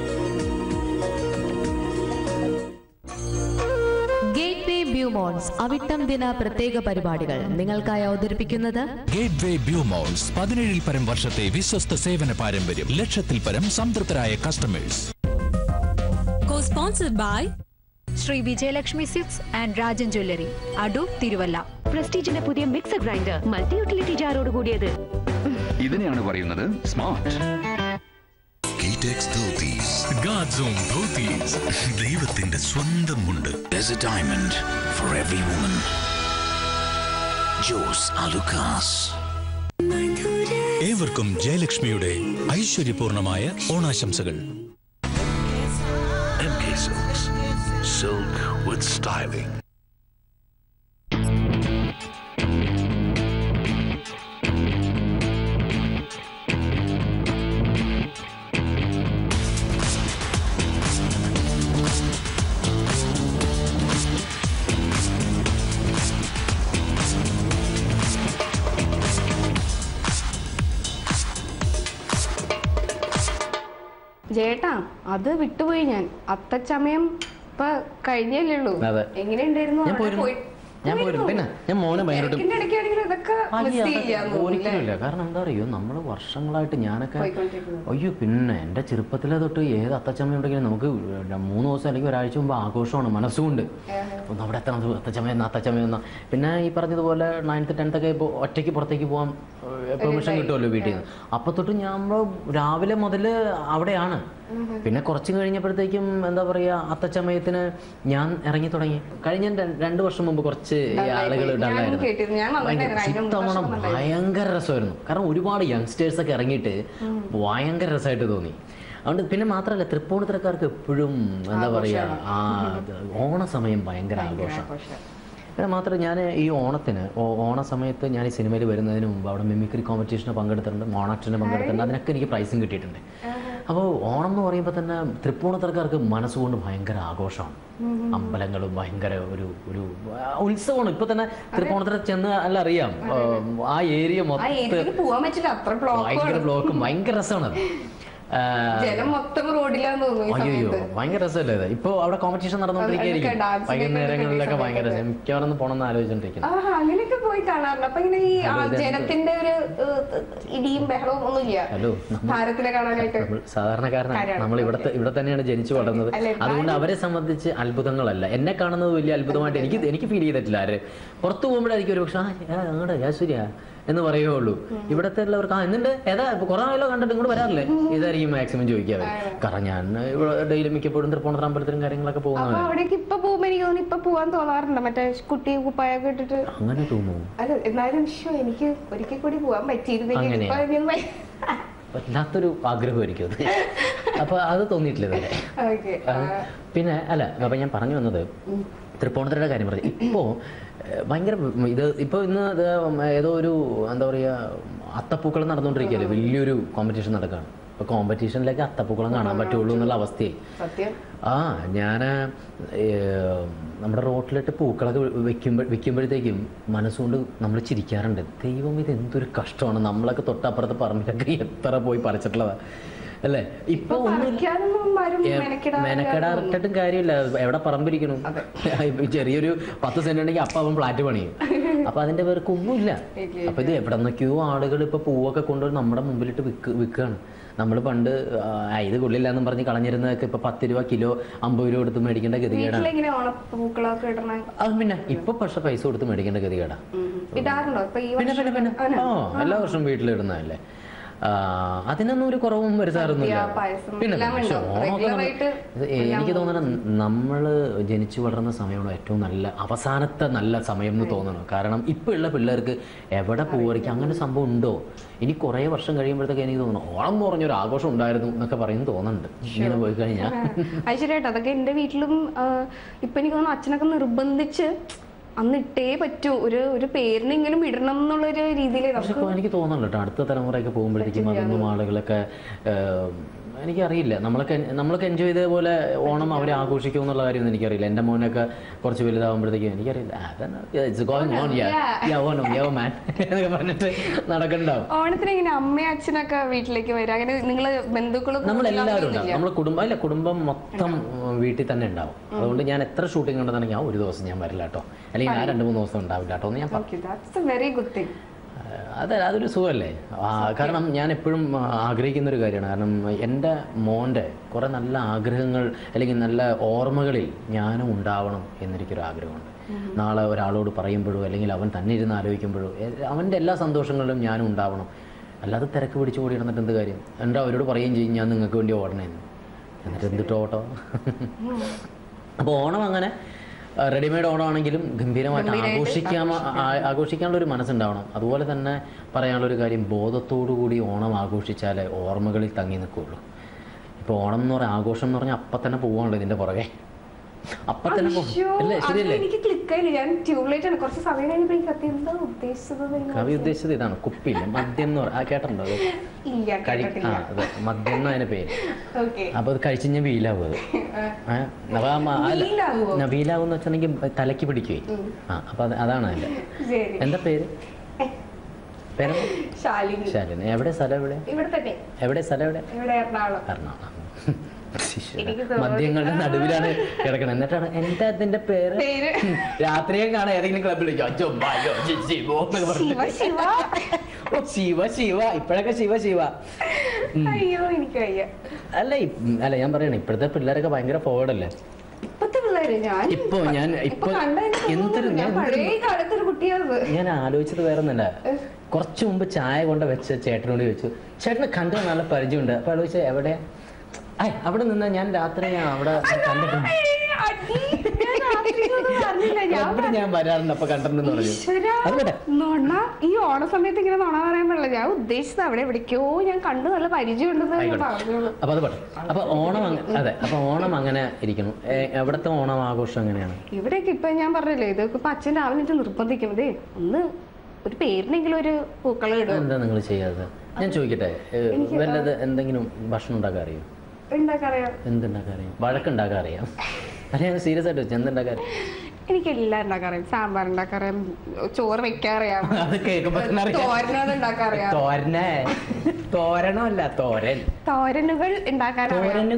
ഗേറ്റ്വേ ബ്യൂ മോൾസ് അവിട്ടം ദിന പ്രത്യേക പരിപാടികൾ നിങ്ങൾക്കായി അവതരിപ്പിക്കുന്നത് ഗേറ്റ്വേ ബ്യൂ മോൾസ്. 17 പരം വർഷത്തെ വിശ്വസ്ത സേവന പാരമ്പര്യം, ലക്ഷത്തിൽ പരം സംതൃപ്തരായ customers. Co-sponsored by Sree Vijayalakshmi silks and Rajan jewellery, Adoor, Thiruvalla. പ്രസ്റ്റീജിന്റെ പുതിയ മിക്സർ ഗ്രൈൻഡർ, മൾട്ടി യൂട്ടിലിറ്റി ജാറോട് കൂടിയത്. ഇതിനെയാണ് പറയുന്നത് സ്മാർട്ട്. God's own Dhotis. ദൈവത്തിന്റെ സ്വന്തം മുണ്ട്. There's a diamond for every woman. Joy Alucas. ഏവർക്കും ജയലക്ഷ്മിയുടെ ഐശ്വര്യപൂർണമായ ഓണാശംസകൾ. MK Silks, silk with styling. ചേട്ടാ അത് വിട്ടുപോയി ഞാൻ. അത്തച്ചമയം ഇപ്പൊ കഴിഞ്ഞല്ലേ ഉള്ളൂ. എങ്ങനെയുണ്ടായിരുന്നു? ഞാൻ പോയിരുന്നു. പിന്നെ ഞാൻ മോനെ ഒരിക്കലുമില്ല. കാരണം എന്താ അറിയോ, നമ്മൾ വർഷങ്ങളായിട്ട് ഞാനൊക്കെ അയ്യോ പിന്നെ എൻ്റെ ചെറുപ്പത്തിലെ തൊട്ട് ഏത് അത്തച്ചമയം ഉണ്ടെങ്കിലും നമുക്ക് 3 ദിവസം അല്ലെങ്കിൽ ഒരാഴ്ച മുമ്പ് ആഘോഷമാണ് മനസ്സുകൊണ്ട്. ഒന്ന് അവിടെ എത്തണം, അത്തച്ചമയം എന്നാ. പിന്നെ ഈ പറഞ്ഞതുപോലെ 9th 10th ഒക്കെ ഇപ്പോൾ ഒറ്റയ്ക്ക് പുറത്തേക്ക് പോകാൻ പെർമിഷൻ കിട്ടുമല്ലോ വീട്ടിൽ നിന്ന്. അപ്പോൾ തൊട്ട് നമ്മൾ രാവിലെ മുതൽ അവിടെയാണ്. പിന്നെ കുറച്ച് കഴിഞ്ഞപ്പോഴത്തേക്കും എന്താ പറയുക, അത്തച്ചമയത്തിന് ഞാൻ ഇറങ്ങി തുടങ്ങി. കഴിഞ്ഞ 2 വർഷം മുമ്പ് കുറച്ച് ആളുകൾ ഉണ്ടായിരുന്നു. ഇത്തവണ ഭയങ്കര രസമായിരുന്നു. കാരണം ഒരുപാട് യങ്സ്റ്റേഴ്സ് ഒക്കെ ഇറങ്ങിയിട്ട് ഭയങ്കര രസമായിട്ട് തോന്നി. അതുകൊണ്ട് പിന്നെ മാത്രമല്ല, തൃപ്പൂണിത്തുറക്കാർക്ക് എപ്പോഴും എന്താ പറയുക, ഓണസമയം ഭയങ്കര ആഘോഷം. പിന്നെ മാത്രം ഞാൻ ഈ ഓണ സമയത്ത് ഞാൻ ഈ സിനിമയിൽ വരുന്നതിന് മുമ്പ് അവിടെ മിമിക്രി കോമ്പറ്റീഷന് പങ്കെടുത്തിട്ടുണ്ട്, മോണാക്ടിന് പങ്കെടുത്തിട്ടുണ്ട്. അതിനൊക്കെ എനിക്ക് പ്രൈസും കിട്ടിയിട്ടുണ്ട്. അപ്പോൾ ഓണം എന്ന് പറയുമ്പോൾ തന്നെ തൃപ്പൂണിത്തുറക്കാർക്ക് മനസ്സുകൊണ്ട് ഭയങ്കര ആഘോഷമാണ്. അമ്പലങ്ങളും ഭയങ്കര ഒരു ഉത്സവമാണ്. ഇപ്പൊ തന്നെ തൃപ്പൂണിത്തുറ ചെന്ന് അല്ല അറിയാം, ആ ഏരിയ മൊത്തം ഭയങ്കര ബ്ലോക്കും ഭയങ്കര രസമാണ്. അയ്യോ ഭയങ്കര രസമല്ലേ ഇത്. ഇപ്പൊ അവിടെ കോമ്പറ്റീഷൻ നടന്നുകൊണ്ടിരിക്കുകയായിരിക്കും. വൈകുന്നേരങ്ങളിലൊക്കെ ഭയങ്കര രസം. മിക്കവാറും പോണെന്ന് ആലോചിച്ചോണ്ടിരിക്കുന്നു. അങ്ങനെയൊക്കെ പോയി കാണാറുണ്ട്. അപ്പൊ ഇങ്ങനെ ഈ ജനത്തിന്റെ ഒരു ഇടിയും ബഹളവും ഒന്നുമില്ല ഭാരതത്തിലെ കാണാനായിട്ട്. സാധാരണക്കാരനാണ് നമ്മൾ. ഇവിടെ തന്നെയാണ് ജനിച്ചു വളർന്നത്. അതുകൊണ്ട് അവരെ സംബന്ധിച്ച് അത്ഭുതങ്ങളല്ല. എന്നെ കാണുന്നത് വലിയ അത്ഭുതമായിട്ട് എനിക്ക് ഫീൽ ചെയ്തിട്ടില്ല. ആര് പുറത്തു പോകുമ്പോഴായിരിക്കും ഒരു പക്ഷെ അങ്ങോട്ട് ശരിയാ എന്ന് പറയുകയുള്ളൂ. ഇവിടത്തെ എല്ലാവർക്കും എന്നിട്ട് ഏതാ കുറെ ആളോ കണ്ടിട്ട് ഇങ്ങോട്ട് വരാറില്ലേ ഇതായിരിക്കും മാക്സിമം ചോദിക്കാറ്. കാരണം ഞാൻ ഇവിടെ ഡെയിലി മിക്കപ്പോഴും തൃപ്പൂണിത്തുറ അമ്പലത്തിലും കാര്യങ്ങളൊക്കെ പോകുന്നത്. അവിടേക്ക് ഇപ്പൊ പോകുമ്പോ എനിക്ക് തോന്നുന്നു ഇപ്പൊ പോവാൻ തോന്നാറുണ്ട്. മറ്റേ കുട്ടി കുപ്പായൊക്കെ ഇട്ടിട്ട് അങ്ങനെ തോന്നുന്നു. അല്ല എന്നാലും എനിക്ക് ഒരിക്കൽ കൂടി പോവാൻ പറ്റിയിരുന്നെങ്കിൽ വല്ലാത്തൊരു ആഗ്രഹമായിരിക്കും അത്. അപ്പൊ അത് തോന്നിയിട്ടില്ല ഇതുവരെ. പിന്നെ അല്ല അപ്പൊ ഞാൻ പറഞ്ഞു വന്നത് തൃപ്പൂണിത്തുറയുടെ കാര്യം പറഞ്ഞു. ഇപ്പോൾ ഭയങ്കര ഇന്ന് ഏതോ ഒരു എന്താ പറയുക, അത്തപ്പൂക്കളം നടന്നുകൊണ്ടിരിക്കുകയല്ലേ, വലിയൊരു കോമ്പറ്റീഷൻ നടക്കുകയാണ്. അപ്പോൾ കോമ്പറ്റീഷനിലേക്ക് അത്തപ്പൂക്കളം കാണാൻ പറ്റുള്ളൂ എന്നുള്ള അവസ്ഥയായി. ഞാൻ നമ്മുടെ റോട്ടിലിട്ട് പൂക്കളൊക്കെ വെക്കുമ്പോഴത്തേക്കും മനസ്സുകൊണ്ട് നമ്മൾ ചിരിക്കാറുണ്ട്. ദൈവം ഇത് എന്തൊരു കഷ്ടമാണ്, നമ്മളൊക്കെ തൊട്ടപ്പുറത്ത് പറമ്പിലൊക്കെ എത്ര പോയി പറിച്ചിട്ടുള്ളതാണ് അല്ലേ. ഇപ്പൊ മെനക്കെടാറിട്ടും കാര്യമില്ല. എവിടെ പറമ്പിരിക്കണം, ചെറിയൊരു 10 സെന്റ് ഉണ്ടെങ്കിൽ അപ്പൊ അവൻ ഫ്ലാറ്റ് പണിയും. അപ്പൊ അതിന്റെ പേർക്ക് ഒന്നുമില്ല. അപ്പൊ ഇത് എവിടെ നിന്നൊക്കെയോ ആളുകൾ ഇപ്പൊ പൂവൊക്കെ കൊണ്ടുപോയി നമ്മുടെ മുമ്പിലിട്ട് വിൽക്കുകയാണ്. നമ്മൾ പണ്ട് ഇത് കൊള്ളില്ലാന്നും പറഞ്ഞ് കളഞ്ഞിരുന്നതൊക്കെ ഇപ്പൊ 10 രൂപ കിലോ 50 രൂപ കൊടുത്ത് മേടിക്കേണ്ട ഗതികേടാണ്. പിന്നെ ഇപ്പൊ പക്ഷെ പൈസ കൊടുത്ത് മേടിക്കേണ്ട ഗതികേടാ. പിന്നെ എല്ലാ വർഷവും വീട്ടിലിടുന്നതല്ലേ. അതിനൊന്നും ഒരു കുറവും വരുത്താറൊന്നുമില്ല. പിന്നെ എനിക്ക് തോന്നണം നമ്മൾ ജനിച്ചു വളർന്ന സമയമാണ് ഏറ്റവും അവസാനത്തെ നല്ല സമയം എന്ന് തോന്നണം. കാരണം ഇപ്പോൾ ഉള്ള പിള്ളേർക്ക് എവിടെ പോവായിരിക്കും അങ്ങനെ സംഭവം ഉണ്ടോ? ഇനി കുറേ വർഷം കഴിയുമ്പോഴത്തേക്ക് എനിക്ക് തോന്നുന്നു ഓണം എന്ന് പറഞ്ഞൊരു ആഘോഷം ഉണ്ടായിരുന്നു എന്നൊക്കെ പറയുന്നു തോന്നുന്നുണ്ട് ഇങ്ങനെ പോയി കഴിഞ്ഞാൽ. ശരിയായിട്ട് അതൊക്കെ എൻ്റെ വീട്ടിലും ഇപ്പം എനിക്ക് തോന്നുന്നു അച്ഛനൊക്കെ നിർബന്ധിച്ച് അന്ന് ഇട്ടേ പറ്റൂ, ഒരു പേരിനെങ്കിലും ഇടണം എന്നുള്ളൊരു രീതിയിൽ. എനിക്ക് തോന്നുന്നുണ്ട് കേട്ടോ, അടുത്ത തലമുറയൊക്കെ പോകുമ്പോഴത്തേക്കും അതൊന്നും ആളുകളൊക്കെ എനിക്കറിയില്ല. നമ്മളൊക്കെ എൻജോയ് ചെയ്ത പോലെ ഓണം അവരെ ആഘോഷിക്കും എന്നുള്ള കാര്യമൊന്നും എനിക്കറിയില്ല. എൻ്റെ മോനൊക്കെ കുറച്ച് വലുതാകുമ്പോഴത്തേക്കും എനിക്കറിയില്ല എന്നൊക്കെ പറഞ്ഞിട്ട് നടക്കണ്ടാവും. ഓണത്തിന് എങ്ങനെ അമ്മയും അച്ഛനൊക്കെ വീട്ടിലേക്ക് വരും? അങ്ങനെ നിങ്ങൾ ബന്ധുക്കളും നമ്മളെല്ലാവരും ഉണ്ടാവും. നമ്മൾ കുടുംബം മൊത്തം വീട്ടിൽ തന്നെ ഉണ്ടാവും. അതുകൊണ്ട് ഞാൻ എത്ര ഷൂട്ടിംഗ് ഉണ്ടെന്നുണ്ടെങ്കിൽ ഒരു ദിവസം ഞാൻ വരില്ല കേട്ടോ, അല്ലെങ്കിൽ ഞാൻ 2-3 ദിവസം ഉണ്ടാവില്ല കേട്ടോ എന്ന് ഞാൻ പറഞ്ഞു. അതൊരു സുഖമല്ലേ. കാരണം ഞാൻ എപ്പോഴും ആഗ്രഹിക്കുന്നൊരു കാര്യമാണ്. കാരണം എൻ്റെ മോൻ്റെ കുറേ നല്ല ആഗ്രഹങ്ങൾ അല്ലെങ്കിൽ നല്ല ഓർമ്മകളിൽ ഞാനും ഉണ്ടാവണം എന്നെനിക്കൊരു ആഗ്രഹമുണ്ട്. നാളെ ഒരാളോട് പറയുമ്പോഴോ അല്ലെങ്കിൽ അവൻ തന്നെ ഇരുന്ന് ആലോചിക്കുമ്പോഴോ അവൻ്റെ എല്ലാ സന്തോഷങ്ങളിലും ഞാനും ഉണ്ടാവണം. അല്ലാതെ തിരക്ക് പിടിച്ച് ഓടി ഇടുന്നിട്ട് എന്ത് കാര്യം? എൻ്റെ അവരോട് പറയുകയും ചെയ്യും ഞാൻ നിങ്ങൾക്ക് വേണ്ടി ഓടണേന്ന്. എന്നിട്ട് എന്തിട്ട് ഓട്ടോ? അപ്പോൾ ഓണം അങ്ങനെ റെഡിമെയ്ഡ് ഓണമാണെങ്കിലും ഗംഭീരമായിട്ട് ആഘോഷിക്കാനുള്ളൊരു മനസ്സുണ്ടാവണം. അതുപോലെ തന്നെ പറയാനുള്ളൊരു കാര്യം, ബോധത്തോടു കൂടി ഓണം ആഘോഷിച്ചാലേ ഓർമ്മകളിൽ തങ്ങി നിൽക്കുകയുള്ളൂ. ഇപ്പോൾ ഓണം എന്ന് പറഞ്ഞാൽ ആഘോഷം എന്ന് പറഞ്ഞാൽ അപ്പം തന്നെ പോവാണല്ലോ ഇതിൻ്റെ പുറകെ. അപ്പം തന്നെ അല്ലേ? ശരിയല്ലേ? കവി ഉദ്ദേശിച്ചത് ഇതാണ്, കുപ്പിയില്ല മദ്യം എന്ന് പറയാം. കേട്ടിട്ടുണ്ടോ അത്? അതെ, മദ്യം എന്ന് അതിന്റെ പേര്. അപ്പൊ അത് കഴിച്ചു കഴിഞ്ഞാൽ വീലാവും. അത് വീലാവെന്ന് വെച്ചിട്ടുണ്ടെങ്കിൽ തലയ്ക്ക് പിടിക്കുവേ. അപ്പൊ അതാണ് അതിന്റെ. എന്താ പേര്? ശാലിനി. എവിടെ സ്ഥലം? എവിടെ സ്ഥലം? എവിടെ? എറണാകുളം. മദ്യങ്ങളുടെ നടുവിലാണ് കിടക്കണം. എന്നിട്ടാണ് എന്താ അതിന്റെ പേര്, രാത്രിയെ കാണാൻ ഏതെങ്കിലും ക്ലബിൽ ശിവ ശിവ, ഇപ്പഴൊക്കെ ശിവ ശിവ. അല്ല ഞാൻ പറയണേ, ഇപ്പോഴത്തെ പിള്ളേരൊക്കെ ഭയങ്കര ഫോർവേഡ് അല്ലേ. ഇപ്പൊ ഞാൻ ആലോചിച്ചത് വേറെ ഒന്നല്ല. കുറച്ചു മുമ്പ് ചായ കൊണ്ട് വെച്ച ചേട്ടനോട് ചോദിച്ചു, ചേട്ടന് കണ്ട നല്ല പരിചയമുണ്ട്. അപ്പൊ ആലോചിച്ച എവിടെ, അവിടെ നിന്ന് ഞാൻ രാത്രി അവിടെ കണ്ടിട്ടുണ്ട്, ഞാൻ വരാറുണ്ട്, അപ്പൊ കണ്ടിട്ടുണ്ടെന്ന് പറഞ്ഞു. ഈ ഓണ സമയത്ത് ഇങ്ങനെ നുണ പറയാൻ പാടില്ല. ഞാൻ ഉദ്ദേശിച്ചത് അവിടെ എവിടേക്കോ ഞാൻ കണ്ടു നല്ല പരിചയമുണ്ടെന്ന്. അപ്പൊ അത് പറഞ്ഞു. അപ്പൊ ഓണം, അതെ, അപ്പൊ ഓണം അങ്ങനെ ഇരിക്കുന്നു. എവിടത്തെ ഓണം ആഘോഷം എങ്ങനെയാണ്? ഇവിടെയൊക്കെ ഇപ്പൊ ഞാൻ പറഞ്ഞില്ലേ, ഇതൊക്കെ ഇപ്പൊ അച്ഛൻ രാവിലെ നിർബന്ധിക്കുന്നത് ഒന്ന് ഒരു പേരിനെങ്കിലും ഒരു പൂക്കളം ഇടും. എന്താ നിങ്ങൾ ചെയ്യാതെ? ഞാൻ ചോദിക്കട്ടെ, വല്ലത് എന്തെങ്കിലും ഭക്ഷണം ഉണ്ടാക്കാൻ അറിയോ? എന്തുണ്ടാക്കാൻ അറിയാം? വഴക്കുണ്ടാക്കാൻ അറിയാം? അല്ലെ ഞാൻ സീരിയസ് ആയിട്ട് വെച്ചു, എന്തുണ്ടാക്കാൻ അറിയാം? എനിക്ക് എല്ലാം ഉണ്ടാക്കാറിയാം. സാമ്പാർ ഉണ്ടാക്കാറിയാം, ചോറ് വെക്കാറിയാം, തോരനുകൾ ഉണ്ടാക്കാനറിയാം.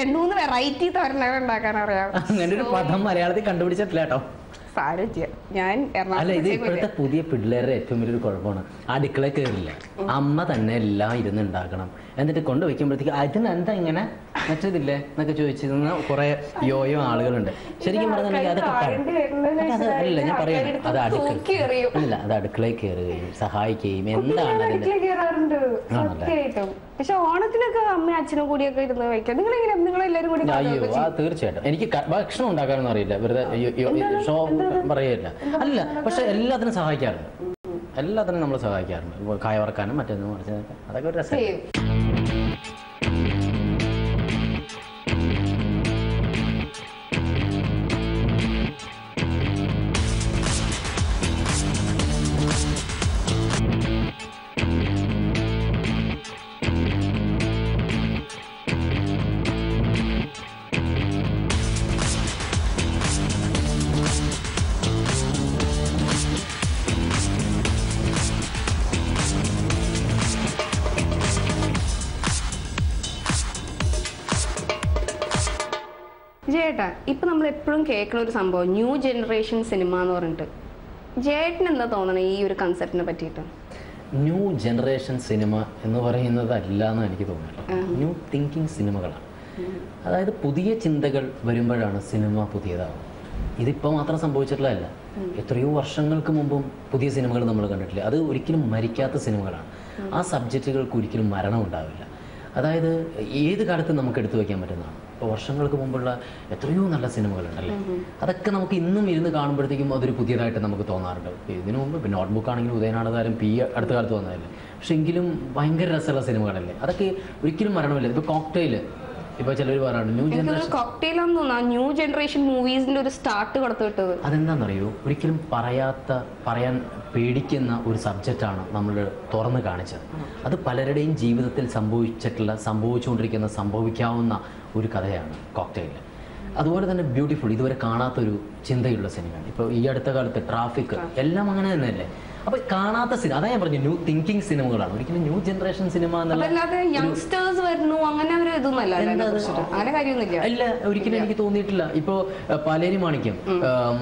2-3 വെറൈറ്റി തോരനുകൾ ഉണ്ടാക്കാൻ അറിയാം. അങ്ങനെ ഒരു പദം മലയാളത്തിൽ കണ്ടുപിടിച്ചിട്ടില്ല കേട്ടോ. ഞാൻ അല്ല, ഇത് ഇപ്പോഴത്തെ പുതിയ പിള്ളേരുടെ ഏറ്റവും വലിയൊരു കുഴപ്പമാണ്. അടുക്കള കയറില്ല, അമ്മ തന്നെ എല്ലാം ഇരുന്ന് ഉണ്ടാക്കണം. എന്നിട്ട് കൊണ്ടുവയ്ക്കുമ്പോഴത്തേക്ക് അതിനെന്താ ഇങ്ങനെ മറ്റേതില്ലേ എന്നൊക്കെ ചോദിച്ചിരുന്ന കുറെ യോയോ ആളുകളുണ്ട്. ശരിക്കും പറഞ്ഞിട്ടുണ്ടെങ്കിൽ അതൊക്കെ അല്ല ഞാൻ പറയുന്നത്, അത് അല്ല, അത് അടുക്കളയിൽ കയറുകയും സഹായിക്കുകയും എന്താണ് അതിന്റെ. പക്ഷെ ഓണത്തിനൊക്കെ അമ്മയും അച്ഛനും കൂടിയൊക്കെ ഇരുന്ന് വയ്ക്കാം. നിങ്ങളെല്ലാരും കൂടി? അയ്യോ, തീർച്ചയായിട്ടും എനിക്ക് ഭക്ഷണം ഉണ്ടാക്കാനൊന്നും അറിയില്ല, വെറുതെ ഷോ പറയില്ല. അല്ല, പക്ഷെ എല്ലാത്തിനും സഹായിക്കാറുണ്ട്, എല്ലാത്തിനും നമ്മൾ സഹായിക്കാറുണ്ട്. കായ വറക്കാനും മറ്റൊന്നും മറിച്ചതൊക്കെ, അതൊക്കെ ഒരു രസമാണ്. ജയേട്ടാ, ഇപ്പൊ നമ്മൾ എപ്പോഴും കേൾക്കുന്ന ഒരു സംഭവം ന്യൂ ജനറേഷൻ സിനിമ എന്ന് പറഞ്ഞിട്ട്, ജയേട്ടന് എന്താ തോന്നണേ ഈ ഒരു കൺസെപ്റ്റിനെ പറ്റിയിട്ട്? ന്യൂ ജനറേഷൻ സിനിമ എന്ന് പറയുന്നതല്ല എന്ന് എനിക്ക് തോന്നുന്നില്ല. ന്യൂ തിങ്കിങ് സിനിമകളാണ്. അതായത് പുതിയ ചിന്തകൾ വരുമ്പോഴാണ് സിനിമ പുതിയതാവുന്നത്. ഇതിപ്പോൾ മാത്രം സംഭവിച്ചിട്ടുള്ളതല്ല, എത്രയോ വർഷങ്ങൾക്ക് മുമ്പും പുതിയ സിനിമകൾ നമ്മൾ കണ്ടിട്ടില്ല. അത് ഒരിക്കലും മരിക്കാത്ത സിനിമകളാണ്. ആ സബ്ജക്റ്റുകൾക്ക് ഒരിക്കലും മരണം ഉണ്ടാവില്ല. അതായത് ഏത് കാലത്തും നമുക്ക് എടുത്തു വയ്ക്കാൻ പറ്റുന്നതാണ്. ഇപ്പോൾ വർഷങ്ങൾക്ക് മുമ്പുള്ള എത്രയോ നല്ല സിനിമകളുണ്ടല്ലേ, അതൊക്കെ നമുക്ക് ഇന്നും ഇരുന്ന് കാണുമ്പോഴത്തേക്കും അതൊരു പുതിയതായിട്ട് നമുക്ക് തോന്നാറുണ്ട്. ഇതിനു മുമ്പ് ഇപ്പോൾ നോട്ട്ബുക്ക് ആണെങ്കിലും ഉദയനാടകാരം പി അടുത്ത കാലത്ത് വന്നതല്ലേ, പക്ഷെ എങ്കിലും ഭയങ്കര രസമുള്ള സിനിമകളല്ലേ, അതൊക്കെ ഒരിക്കലും മരണമില്ല. ഇപ്പോൾ കോക്ടെയിൽ, ഇപ്പൊ ചിലർ പറയാറുണ്ട് ന്യൂ ജനറേഷൻ ന്യൂ ജനറേഷൻ മൂവീസിന്റെ ഒരു സ്റ്റാർട്ട് കൊടുത്തു വിട്ടത്. അതെന്താണെന്നറിയോ, ഒരിക്കലും പറയാൻ പേടിക്കുന്ന ഒരു സബ്ജക്റ്റാണ് നമ്മൾ തുറന്ന് കാണിച്ചത്. അത് പലരുടെയും ജീവിതത്തിൽ സംഭവിക്കാവുന്ന ഒരു കഥയാണ് കോക്ടെയിൽ. അതുപോലെ തന്നെ ബ്യൂട്ടിഫുൾ, ഇതുവരെ കാണാത്തൊരു ചിന്തയുള്ള സിനിമയാണ്. ഇപ്പോൾ ഈ അടുത്ത കാലത്ത് ട്രാഫിക് എല്ലാം അങ്ങനെ തന്നെയല്ലേ. അപ്പൊ കാണാത്ത സിനിമ, അതാ ഞാൻ പറഞ്ഞു, ന്യൂ തിങ്കിങ് സിനിമകളാണ്. ഒരിക്കലും ന്യൂ ജനറേഷൻ സിനിമ അല്ല, ഒരിക്കലും എനിക്ക് തോന്നിയിട്ടില്ല. ഇപ്പോ പാലേരി മാണിക്യം,